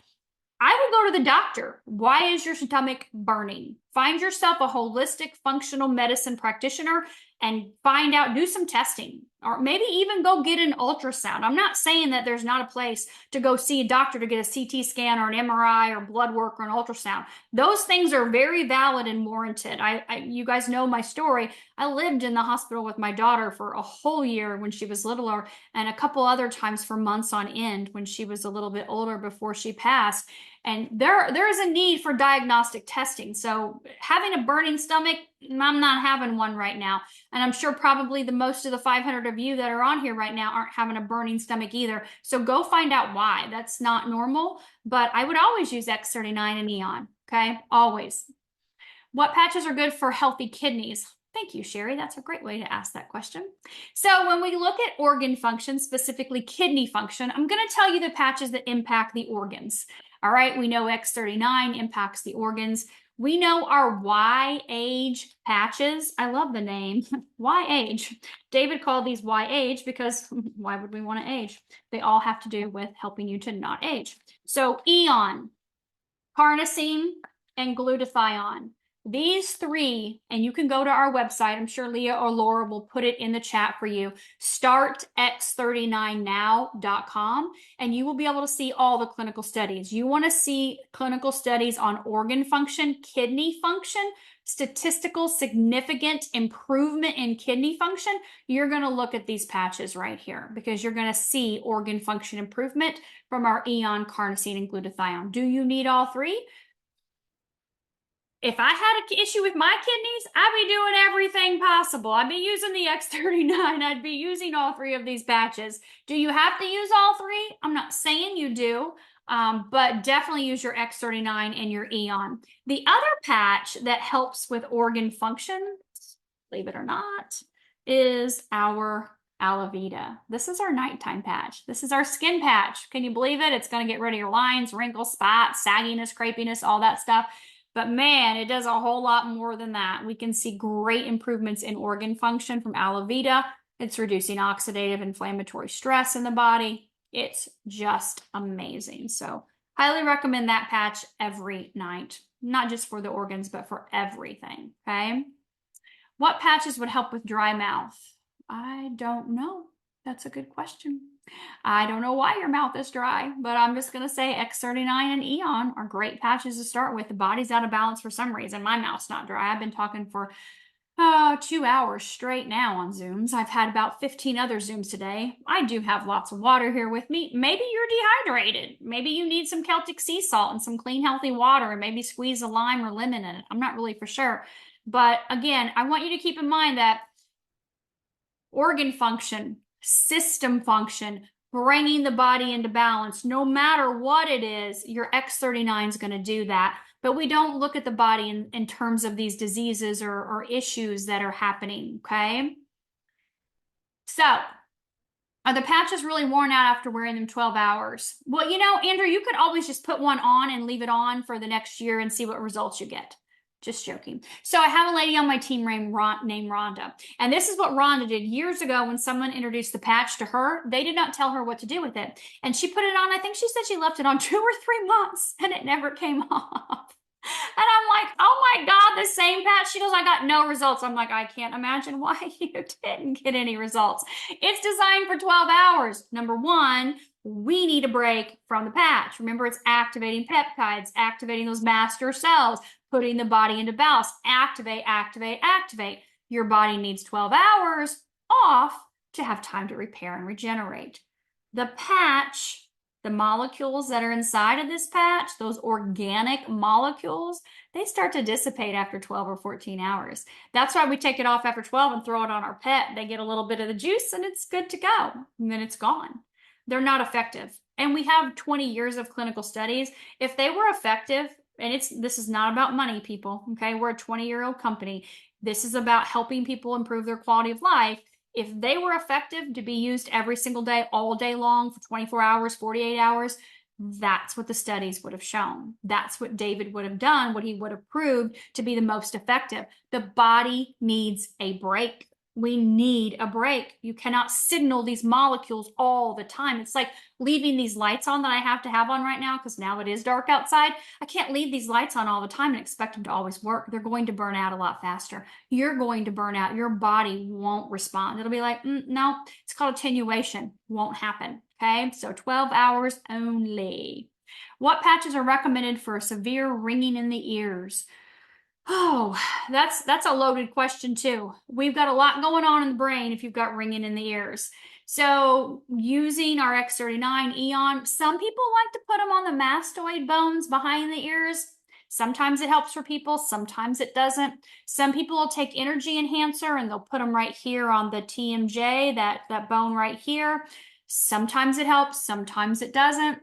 S1: I would go to the doctor. Why is your stomach burning? Find yourself a holistic functional medicine practitioner and find out, do some testing, or maybe even go get an ultrasound. I'm not saying that there's not a place to go see a doctor to get a CT scan or an MRI or blood work or an ultrasound. Those things are very valid and warranted. You guys know my story. I lived in the hospital with my daughter for a whole year when she was littler, and a couple other times for months on end when she was a little bit older before she passed. And there is a need for diagnostic testing. So having a burning stomach, I'm not having one right now. And I'm sure probably the most of the 500 of you that are on here right now aren't having a burning stomach either. So go find out why. That's not normal. But I would always use X39 and Eon. Okay, always. What patches are good for healthy kidneys? Thank you, Sherry. That's a great way to ask that question. So when we look at organ function, specifically kidney function, I'm going to tell you the patches that impact the organs. All right, we know X39 impacts the organs. We know our Y-age patches. I love the name, Y-age. David called these Y-age because why would we want to age? They all have to do with helping you to not age. So Eon, carnosine, and glutathione. These three, and you can go to our website. I'm sure Leah or Laura will put it in the chat for you. StartX39now.com, and you will be able to see all the clinical studies. You want to see clinical studies on organ function, kidney function, statistical significant improvement in kidney function. You're going to look at these patches right here because you're going to see organ function improvement from our Eon, carnosine, and glutathione. Do you need all three? If I had an issue with my kidneys, I'd be doing everything possible. I'd be using the X39. I'd be using all three of these patches. Do you have to use all three? I'm not saying you do, but definitely use your X39 and your Eon. The other patch that helps with organ function, believe it or not, is our Alavita. This is our nighttime patch. This is our skin patch. Can you believe it? It's going to get rid of your lines, wrinkles, spots, sagginess, crepiness, all that stuff. But man, it does a whole lot more than that. We can see great improvements in organ function from Alavita. It's reducing oxidative inflammatory stress in the body. It's just amazing. So highly recommend that patch every night, not just for the organs, but for everything, okay? What patches would help with dry mouth? I don't know. That's a good question. I don't know why your mouth is dry, but I'm just going to say X39 and Eon are great patches to start with. The body's out of balance for some reason. My mouth's not dry. I've been talking for 2 hours straight now on Zooms. I've had about 15 other Zooms today. I do have lots of water here with me. Maybe you're dehydrated. Maybe you need some Celtic sea salt and some clean, healthy water, and maybe squeeze a lime or lemon in it. I'm not really for sure. But again, I want you to keep in mind that organ function, system function, bringing the body into balance, no matter what it is, your X39 is going to do that. But we don't look at the body in terms of these diseases or issues that are happening, okay? So, are the patches really worn out after wearing them 12 hours? Well, you know, Andrew, you could always just put one on and leave it on for the next year and see what results you get. Just joking. So I have a lady on my team named Rhonda. And this is what Rhonda did years ago when someone introduced the patch to her. They did not tell her what to do with it. And she put it on, I think she said she left it on 2 or 3 months and it never came off. And I'm like, oh my God, the same patch. She goes, I got no results. I'm like, I can't imagine why you didn't get any results. It's designed for 12 hours. Number one, we need a break from the patch. Remember, it's activating peptides, activating those master cells, putting the body into balance. Activate, activate, activate. Your body needs 12 hours off to have time to repair and regenerate. The patch, the molecules that are inside of this patch, those organic molecules, they start to dissipate after 12 or 14 hours. That's why we take it off after 12 and throw it on our pet. They get a little bit of the juice and it's good to go. And then it's gone. They're not effective. And we have 20 years of clinical studies. If they were effective, and this is not about money, people, okay? We're a 20-year-old company. This is about helping people improve their quality of life. If they were effective to be used every single day, all day long for 24 hours, 48 hours, that's what the studies would have shown. That's what David would have done, what he would have proved to be the most effective. The body needs a break. We need a break. You cannot signal these molecules all the time. It's like leaving these lights on that I have to have on right now because now it is dark outside. I can't leave these lights on all the time and expect them to always work. They're going to burn out a lot faster. You're going to burn out. Your body won't respond. It'll be like, no, it's called attenuation. Won't happen. Okay, so 12 hours only. What patches are recommended for severe ringing in the ears? Oh, that's a loaded question too. We've got a lot going on in the brain if you've got ringing in the ears. So using our X39 Eon, some people like to put them on the mastoid bones behind the ears. Sometimes it helps for people, sometimes it doesn't. Some people will take energy enhancer and they'll put them right here on the TMJ, that bone right here. Sometimes it helps, sometimes it doesn't.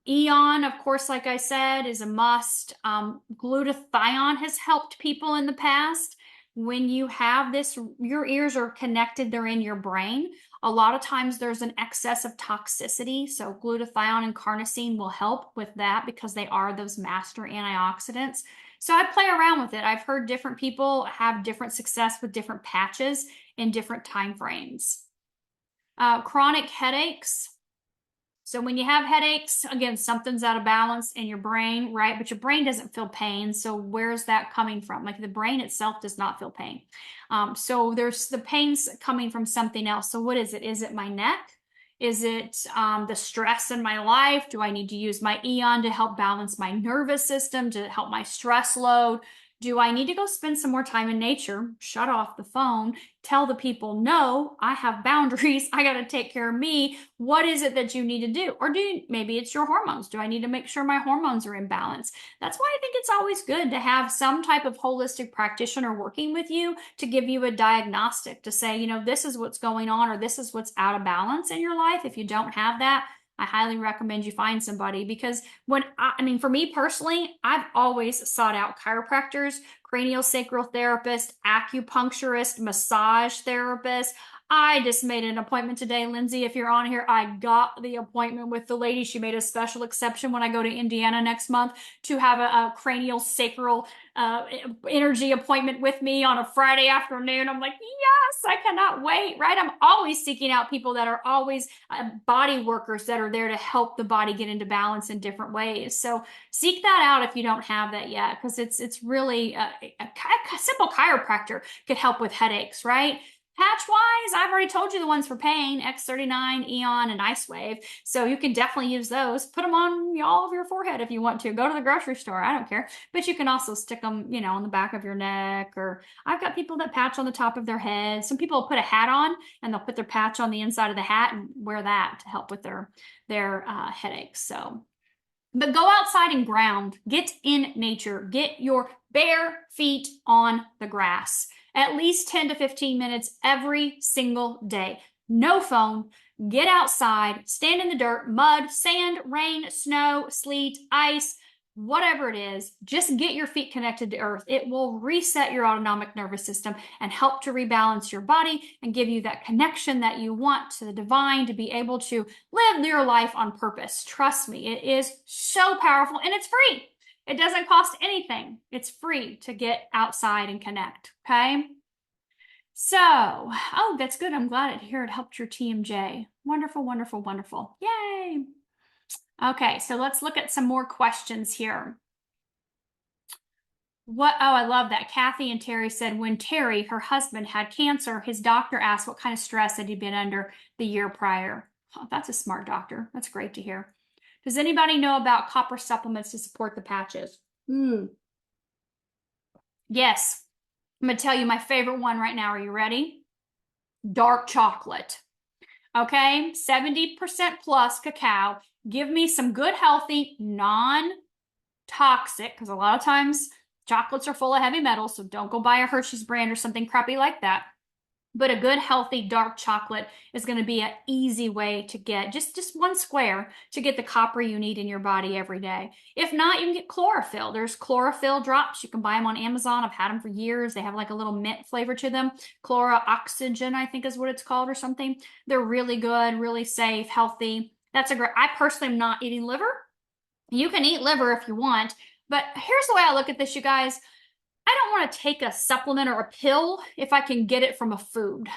S1: Eon, of course, like I said, is a must. Glutathione has helped people in the past. When you have this, your ears are connected, they're in your brain. A lot of times there's an excess of toxicity. So glutathione and carnosine will help with that because they are those master antioxidants. So I play around with it. I've heard different people have different success with different patches in different time frames. Chronic headaches. So when you have headaches, again, something's out of balance in your brain, right? But your brain doesn't feel pain. So where's that coming from? Like the brain itself does not feel pain. So there's the pain's coming from something else. So what is it? Is it my neck? Is it the stress in my life? Do I need to use my Eon to help balance my nervous system, to help my stress load? Do I need to go spend some more time in nature, shut off the phone, tell the people, no, I have boundaries. I got to take care of me. What is it that you need to do? Or maybe it's your hormones. Do I need to make sure my hormones are in balance? That's why I think it's always good to have some type of holistic practitioner working with you to give you a diagnostic to say, this is what's going on or this is what's out of balance in your life. If you don't have that, I highly recommend you find somebody because for me personally, I've always sought out chiropractors, craniosacral therapists, acupuncturists, massage therapists. I just made an appointment today, Lindsay. If you're on here, I got the appointment with the lady. She made a special exception when I go to Indiana next month to have a craniosacral energy appointment with me on a Friday afternoon. I'm like, yes, I cannot wait, right? I'm always seeking out people that are always body workers that are there to help the body get into balance in different ways. So seek that out if you don't have that yet, because it's really a simple chiropractor could help with headaches, right? Patch-wise, I've already told you the ones for pain, X39, Eon, and Icewave. So you can definitely use those. Put them on all of your forehead if you want to. Go to the grocery store. I don't care. But you can also stick them, you know, on the back of your neck. Or I've got people that patch on the top of their head. Some people put a hat on, and they'll put their patch on the inside of the hat and wear that to help with their headaches. So, but go outside and ground. Get in nature. Get your bare feet on the grass. At least 10 to 15 minutes every single day. No phone. Get outside. Stand in the dirt, mud, sand, rain, snow, sleet, ice, whatever it is. Just get your feet connected to earth. It will reset your autonomic nervous system and help to rebalance your body and give you that connection that you want to the divine, to be able to live your life on purpose. Trust me, it is so powerful, and it's free. It doesn't cost anything. It's free to get outside and connect, okay? So, oh, that's good. I'm glad to hear it helped your TMJ. Wonderful, wonderful, wonderful. Yay. Okay, so let's look at some more questions here. Oh, I love that. Kathy and Terry said when Terry, her husband, had cancer, his doctor asked what kind of stress had he been under the year prior. Oh, that's a smart doctor. That's great to hear. Does anybody know about copper supplements to support the patches? Yes. I'm going to tell you my favorite one right now. Are you ready? Dark chocolate. Okay, 70% plus cacao. Give me some good, healthy, non-toxic, because a lot of times chocolates are full of heavy metals, so don't go buy a Hershey's brand or something crappy like that. But a good, healthy, dark chocolate is going to be an easy way to get just one square to get the copper you need in your body every day. If not, you can get chlorophyll. There's chlorophyll drops. You can buy them on Amazon. I've had them for years. They have like a little mint flavor to them. Chloroxygen, I think is what it's called or something. They're really good, really safe, healthy. That's a great, I personally am not eating liver. You can eat liver if you want, but here's the way I look at this, you guys. I don't want to take a supplement or a pill if I can get it from a food,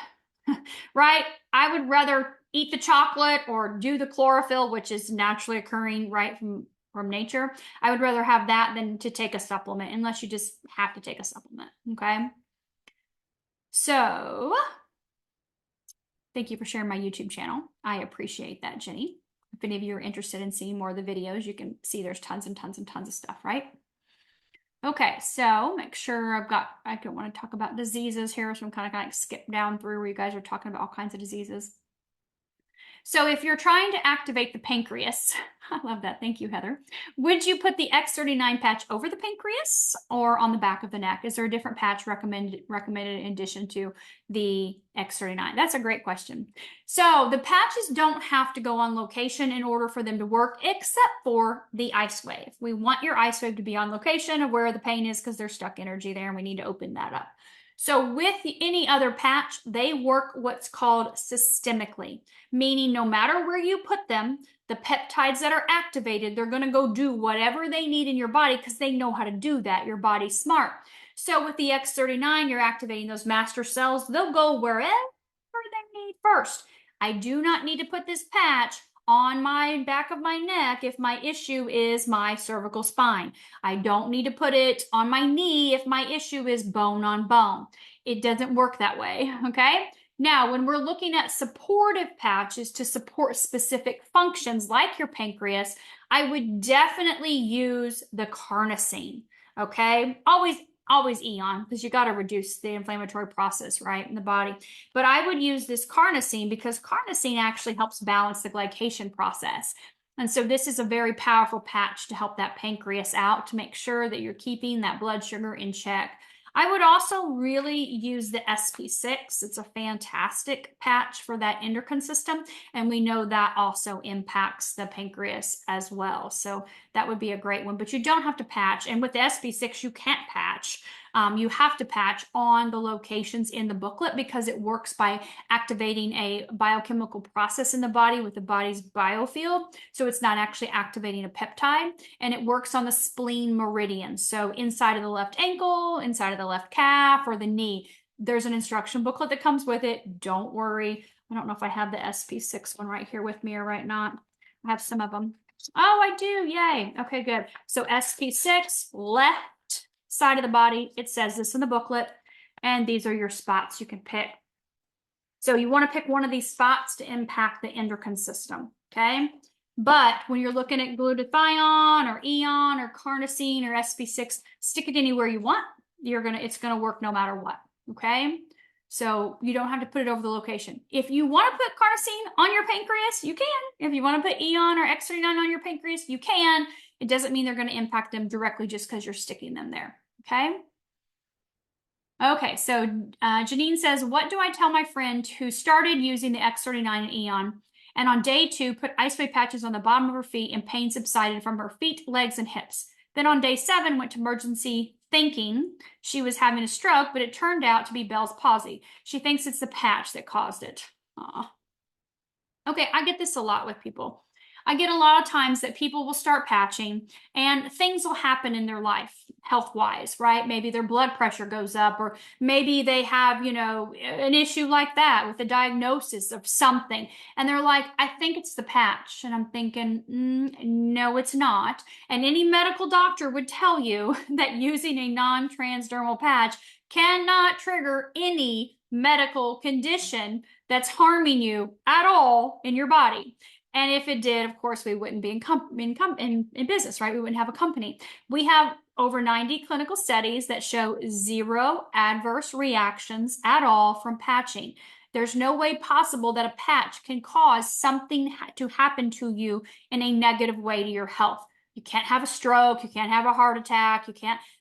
S1: right? I would rather eat the chocolate or do the chlorophyll, which is naturally occurring right from nature. I would rather have that than to take a supplement, unless you just have to take a supplement, okay? So, thank you for sharing my YouTube channel. I appreciate that, Jenny. If any of you are interested in seeing more of the videos, you can see there's tons and tons and tons of stuff, right? Okay, so make sure I don't want to talk about diseases here, so I'm kind of like skip down through where you guys are talking about all kinds of diseases. So if you're trying to activate the pancreas, I love that. Thank you, Heather. Would you put the X39 patch over the pancreas or on the back of the neck? Is there a different patch recommended in addition to the X39? That's a great question. So the patches don't have to go on location in order for them to work, except for the Icewave. We want your Icewave to be on location of where the pain is, because there's stuck energy there and we need to open that up. So with any other patch, they work what's called systemically, meaning no matter where you put them, the peptides that are activated, they're going to go do whatever they need in your body, because they know how to do that. Your body's smart. So with the X39, you're activating those master cells. They'll go wherever they need first. I do not need to put this patch on my back of my neck if my issue is my cervical spine. I don't need to put it on my knee if my issue is bone on bone. It doesn't work that way, okay? Now, when we're looking at supportive patches to support specific functions like your pancreas, I would definitely use the carnosine, okay? Always Eon, because you got to reduce the inflammatory process, right, in the body. But I would use this carnosine because carnosine actually helps balance the glycation process. And so this is a very powerful patch to help that pancreas out, to make sure that you're keeping that blood sugar in check. I would also really use the SP6. It's a fantastic patch for that endocrine system, and we know that also impacts the pancreas as well. So that would be a great one, but you don't have to patch. And with the SP6, you can't patch. You have to patch on the locations in the booklet, because it works by activating a biochemical process in the body with the body's biofield. So it's not actually activating a peptide, and it works on the spleen meridian. So inside of the left ankle, inside of the left calf, or the knee. There's an instruction booklet that comes with it. Don't worry. I don't know if I have the SP6 one right here with me or right not. I have some of them. Oh, I do. Yay. Okay, good. So SP6, left side of the body. It says this in the booklet, and these are your spots you can pick. So you want to pick one of these spots to impact the endocrine system, okay? But when you're looking at glutathione or eon or carnosine or sp6, stick it anywhere you want. It's gonna work no matter what, okay? So you don't have to put it over the location. If you want to put carnosine on your pancreas, you can. If you want to put eon or X39 on your pancreas, you can. It doesn't mean they're going to impact them directly just because you're sticking them there, okay? Okay, so Janine says, what do I tell my friend who started using the X39 and Eon, and on day 2 put IceWave patches on the bottom of her feet and pain subsided from her feet, legs, and hips. Then on day 7 went to emergency thinking she was having a stroke, but it turned out to be Bell's palsy. She thinks it's the patch that caused it. Aww. Okay, I get this a lot with people. I get a lot of times that people will start patching and things will happen in their life health-wise, right? Maybe their blood pressure goes up, or maybe they have, an issue like that with a diagnosis of something. And they're like, I think it's the patch. And I'm thinking, no, it's not. And any medical doctor would tell you that using a non-transdermal patch cannot trigger any medical condition that's harming you at all in your body. And if it did, of course, we wouldn't be in business, right? We wouldn't have a company. We have over 90 clinical studies that show 0 adverse reactions at all from patching. There's no way possible that a patch can cause something to happen to you in a negative way to your health. You can't have a stroke. You can't have a heart attack. Those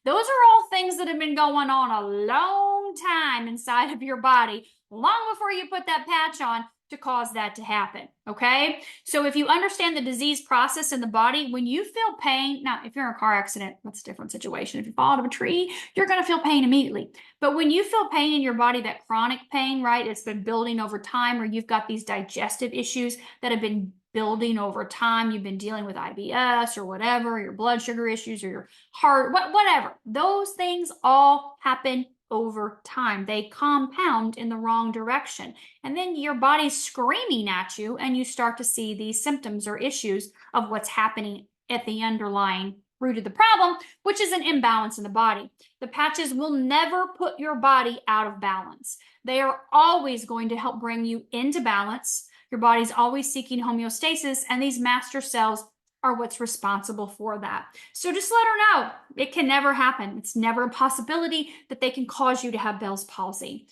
S1: are all things that have been going on a long time inside of your body, long before you put that patch on to cause that to happen, okay? So if you understand the disease process in the body, when you feel pain, now if you're in a car accident, that's a different situation. If you fall out of a tree, you're gonna feel pain immediately. But when you feel pain in your body, that chronic pain, right, it's been building over time, or you've got these digestive issues that have been building over time, you've been dealing with IBS or whatever, your blood sugar issues or your heart, whatever. Those things all happen over time. They compound in the wrong direction. And then your body's screaming at you, and you start to see these symptoms or issues of what's happening at the underlying root of the problem, which is an imbalance in the body. The patches will never put your body out of balance. They are always going to help bring you into balance. Your body's always seeking homeostasis, and these master cells are what's responsible for that. So just let her know it can never happen. It's never a possibility that they can cause you to have Bell's palsy.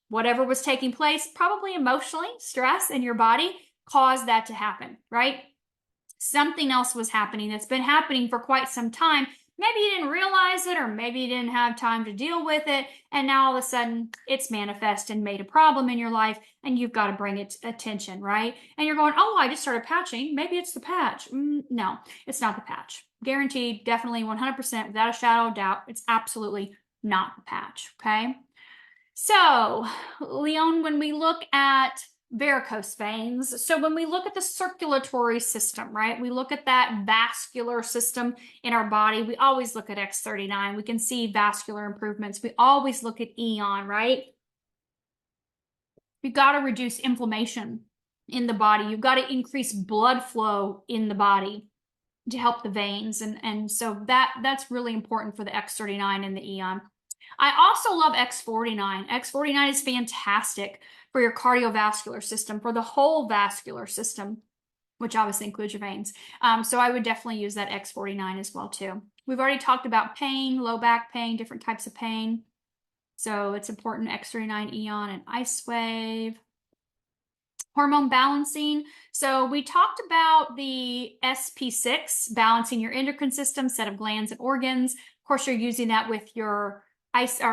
S1: Whatever was taking place, probably emotionally, stress in your body caused that to happen, right? Something else was happening that's been happening for quite some time. Maybe you didn't realize it, or maybe you didn't have time to deal with it, and now all of a sudden it's manifest and made a problem in your life, and you've got to bring it attention, right? And you're going, oh, I just started patching. Maybe it's the patch. No, it's not the patch. Guaranteed, definitely 100%, without a shadow of doubt, it's absolutely not the patch, okay? So, Leon, when we look at varicose veins, so when we look at the circulatory system, right, we look at that vascular system in our body, we always look at X39. We can see vascular improvements. We always look at Eon, right? You've got to reduce inflammation in the body. You've got to increase blood flow in the body to help the veins. And so that's really important for the X39 and the Eon. I also love X49. X49 is fantastic for your cardiovascular system, for the whole vascular system, which obviously includes your veins. So I would definitely use that X49 as well too. We've already talked about pain, low back pain, different types of pain. So it's important, X39, Eon, and IceWave. Hormone balancing. So we talked about the SP6, balancing your endocrine system, set of glands and organs. Of course, you're using that with your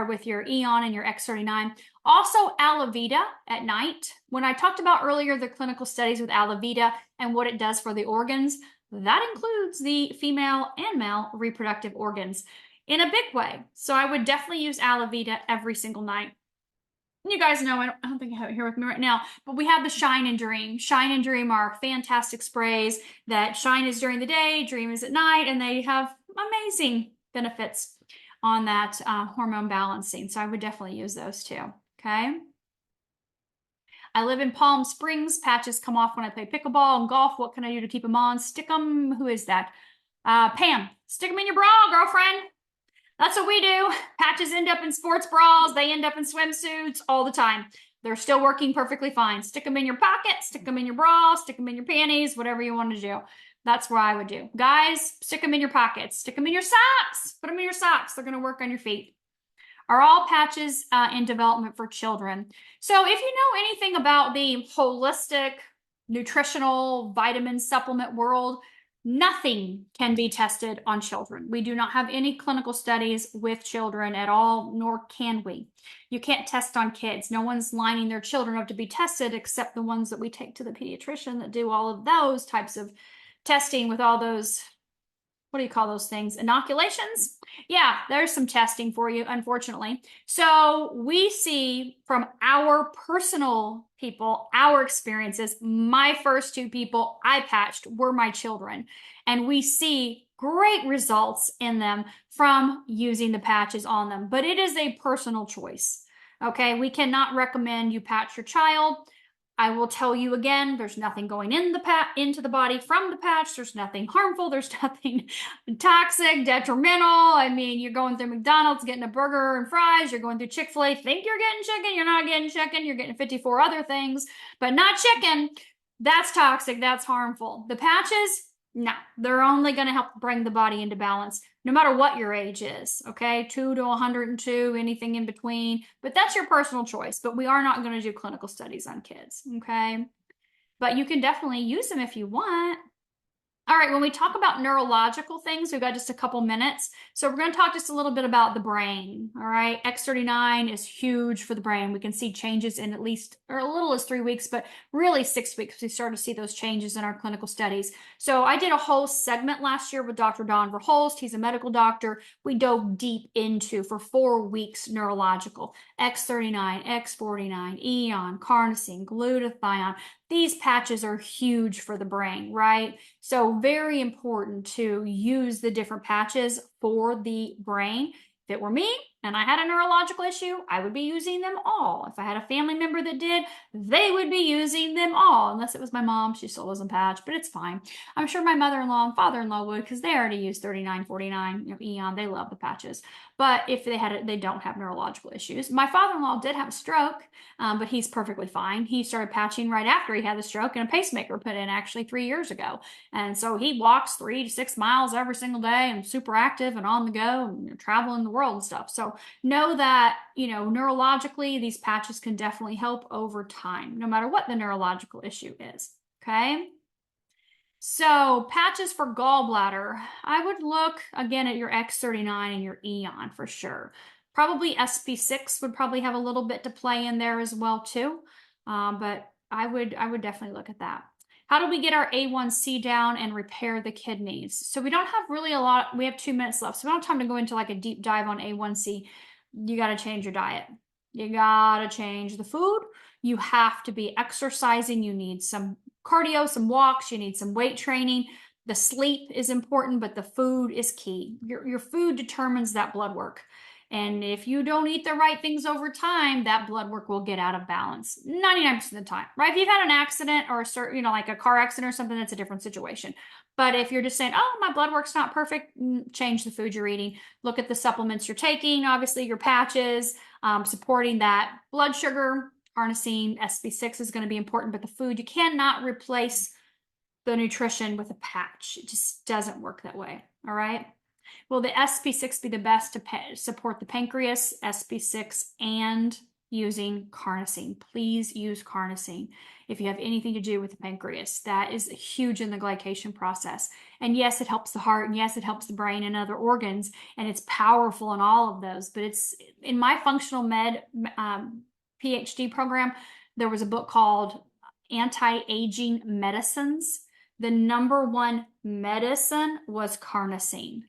S1: with your Eon and your X39. Also, Alavita at night. When I talked about earlier the clinical studies with Alavita and what it does for the organs, that includes the female and male reproductive organs in a big way. So I would definitely use Alavita every single night. You guys know, I don't think I have it here with me right now, but we have the Shine and Dream. Shine and Dream are fantastic sprays that Shine is during the day, Dream is at night, and they have amazing benefits on that hormone balancing. So I would definitely use those too, okay? I live in Palm Springs. Patches come off when I play pickleball and golf. What can I do to keep them on? Stick them. Who is that? Pam, stick them in your bra, girlfriend. That's what we do. Patches end up in sports bras. They end up in swimsuits all the time. They're still working perfectly fine. Stick them in your pocket, stick them in your bra, stick them in your panties, whatever you want to do. That's what I would do. Guys, stick them in your pockets, stick them in your socks, put them in your socks. They're going to work on your feet. Are all patches in development for children? So if you know anything about the holistic nutritional vitamin supplement world, nothing can be tested on children. We do not have any clinical studies with children at all, nor can we. You can't test on kids. No one's lining their children up to be tested except the ones that we take to the pediatrician that do all of those types of testing with all those, what do you call those things? Inoculations? Yeah, there's some testing for you, unfortunately. So we see from our personal people, our experiences, my first two people I patched were my children. And we see great results in them from using the patches on them. But it is a personal choice. Okay, we cannot recommend you patch your child. I will tell you again, there's nothing going into the body from the patch. There's nothing harmful. There's nothing toxic, detrimental. I mean, you're going through McDonald's, getting a burger and fries. You're going through Chick-fil-A, think you're getting chicken. You're not getting chicken. You're getting 54 other things, but not chicken. That's toxic. That's harmful. The patches, no, they're only going to help bring the body into balance, no matter what your age is, okay? 2 to 102, anything in between. But that's your personal choice. But we are not going to do clinical studies on kids, okay? But you can definitely use them if you want. All right, when we talk about neurological things, we've got just a couple minutes. So we're going to talk just a little bit about the brain, all right? X39 is huge for the brain. We can see changes in at least, or a little as 3 weeks, but really 6 weeks. We start to see those changes in our clinical studies. So I did a whole segment last year with Dr. Don Verholst. He's a medical doctor. We dove deep into, for 4 weeks, neurological, X39, X49, Eon, carnosine, glutathione. These patches are huge for the brain, right? So very important to use the different patches for the brain. If it were me and I had a neurological issue, I would be using them all. If I had a family member that did, they would be using them all. Unless it was my mom, she still wasn't patched, but it's fine. I'm sure my mother-in-law and father-in-law would, because they already use 39, 49, Eon. They love the patches. But if they had it, they don't have neurological issues. My father-in-law did have a stroke, but he's perfectly fine. He started patching right after he had the stroke, and a pacemaker put in actually 3 years ago. And so he walks 3 to 6 miles every single day and super active and on the go and traveling the world and stuff. So know that, neurologically, these patches can definitely help over time, no matter what the neurological issue is. Okay. So patches for gallbladder, I would look again at your X39 and your Eon for sure. Probably SP6 would probably have a little bit to play in there as well too. But I would definitely look at that. How do we get our A1C down and repair the kidneys? So we don't have really a lot. We have 2 minutes left, so we don't have time to go into like a deep dive on A1C. You got to change your diet. You got to change the food. You have to be exercising. You need some cardio, some walks. You need some weight training. The sleep is important, but the food is key. Your food determines that blood work. And if you don't eat the right things over time, that blood work will get out of balance 99% of the time, right? If you've had an accident or like a car accident or something, that's a different situation. But if you're just saying, oh, my blood work's not perfect, change the food you're eating. Look at the supplements you're taking, obviously your patches, supporting that blood sugar, carnosine, SP6 is going to be important, but the food, you cannot replace the nutrition with a patch. It just doesn't work that way, all right? Will the SP6 be the best to support the pancreas, SP6, and using carnosine? Please use carnosine if you have anything to do with the pancreas. That is huge in the glycation process. And yes, it helps the heart, and yes, it helps the brain and other organs, and it's powerful in all of those. But it's in my functional med PhD program, there was a book called Anti-Aging Medicines. The #1 medicine was carnosine.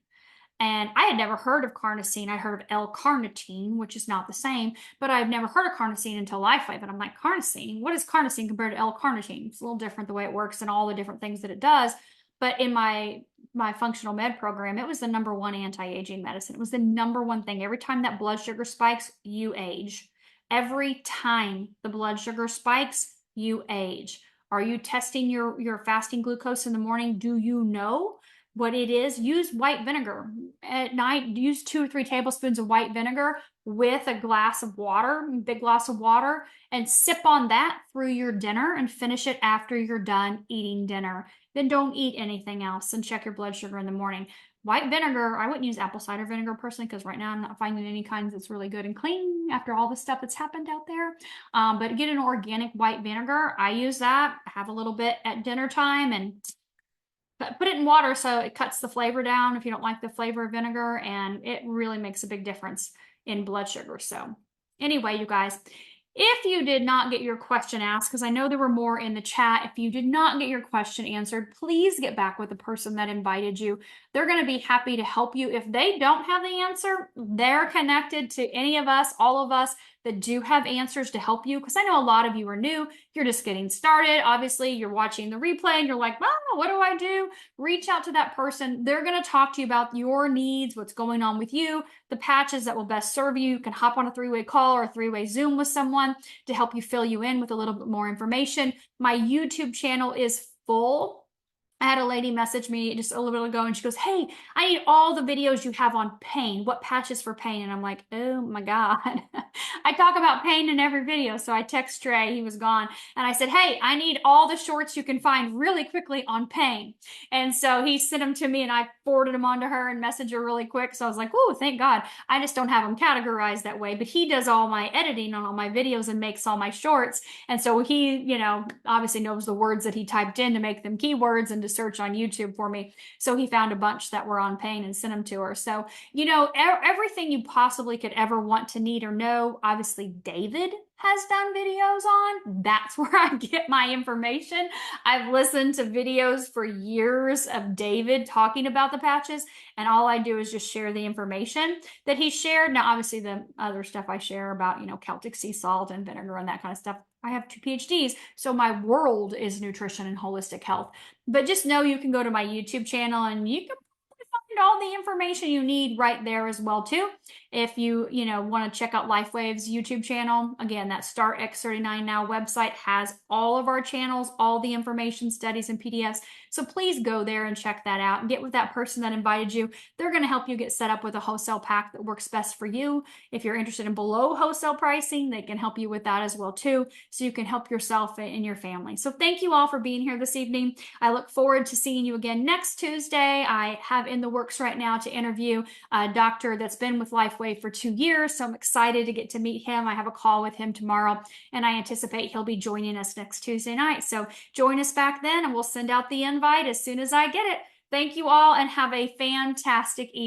S1: And I had never heard of carnosine. I heard of L-carnitine, which is not the same, but I've never heard of carnosine until Lifewave. And I'm like, carnosine? What is carnosine compared to L-carnitine? It's a little different the way it works and all the different things that it does. But in my functional med program, it was the #1 anti-aging medicine. It was the #1 thing. Every time that blood sugar spikes, you age. Every time the blood sugar spikes, you age. Are you testing your fasting glucose in the morning? Do you know what it is, use white vinegar. At night, use 2 or 3 tablespoons of white vinegar with a glass of water, big glass of water, and sip on that through your dinner and finish it after you're done eating dinner. Then don't eat anything else and check your blood sugar in the morning. White vinegar, I wouldn't use apple cider vinegar personally because right now I'm not finding any kinds that's really good and clean after all the stuff that's happened out there. But get an organic white vinegar. I use that, have a little bit at dinner time and put it in water so it cuts the flavor down if you don't like the flavor of vinegar, and it really makes a big difference in blood sugar. So anyway, you guys, if you did not get your question asked, because I know there were more in the chat, if you did not get your question answered, please get back with the person that invited you. They're going to be happy to help you. If they don't have the answer, they're connected to any of us, all of us that do have answers to help you. Because I know a lot of you are new. You're just getting started. Obviously, you're watching the replay and you're like, well, what do I do? Reach out to that person. They're going to talk to you about your needs, what's going on with you, the patches that will best serve you. You can hop on a 3-way call or a 3-way Zoom with someone to help you fill you in with a little bit more information. My YouTube channel is full. I had a lady message me just a little bit ago and she goes, hey, I need all the videos you have on pain. What patches for pain? And I'm like, oh my God. I talk about pain in every video. So I text Trey, he was gone. And I said, hey, I need all the shorts you can find really quickly on pain. And so he sent them to me and I forwarded them on to her and messaged her really quick. So I was like, oh, thank God. I just don't have them categorized that way. But he does all my editing on all my videos and makes all my shorts. And so he, you know, obviously knows the words that he typed in to make them keywords and to search on YouTube for me. So he found a bunch that were on pain and sent them to her. So, you know, everything you possibly could ever want to need or know, obviously David has done videos on. That's where I get my information. I've listened to videos for years of David talking about the patches, and all I do is just share the information that he shared. Now, obviously the other stuff I share about, you know, Celtic sea salt and vinegar and that kind of stuff, I have 2 PhDs, so my world is nutrition and holistic health. But just know you can go to my YouTube channel and you can find all the information you need right there as well too. If you want to check out Lifewave's YouTube channel, again, that Start X39 Now website has all of our channels, all the information, studies, and PDFs. So please go there and check that out and get with that person that invited you. They're going to help you get set up with a wholesale pack that works best for you. If you're interested in below wholesale pricing, they can help you with that as well too, so you can help yourself and your family. So thank you all for being here this evening. I look forward to seeing you again next Tuesday. I have in the works right now to interview a doctor that's been with Lifewave for 2 years, so I'm excited to get to meet him. I have a call with him tomorrow, and I anticipate he'll be joining us next Tuesday night. So join us back then, and we'll send out the invite as soon as I get it. Thank you all, and have a fantastic evening.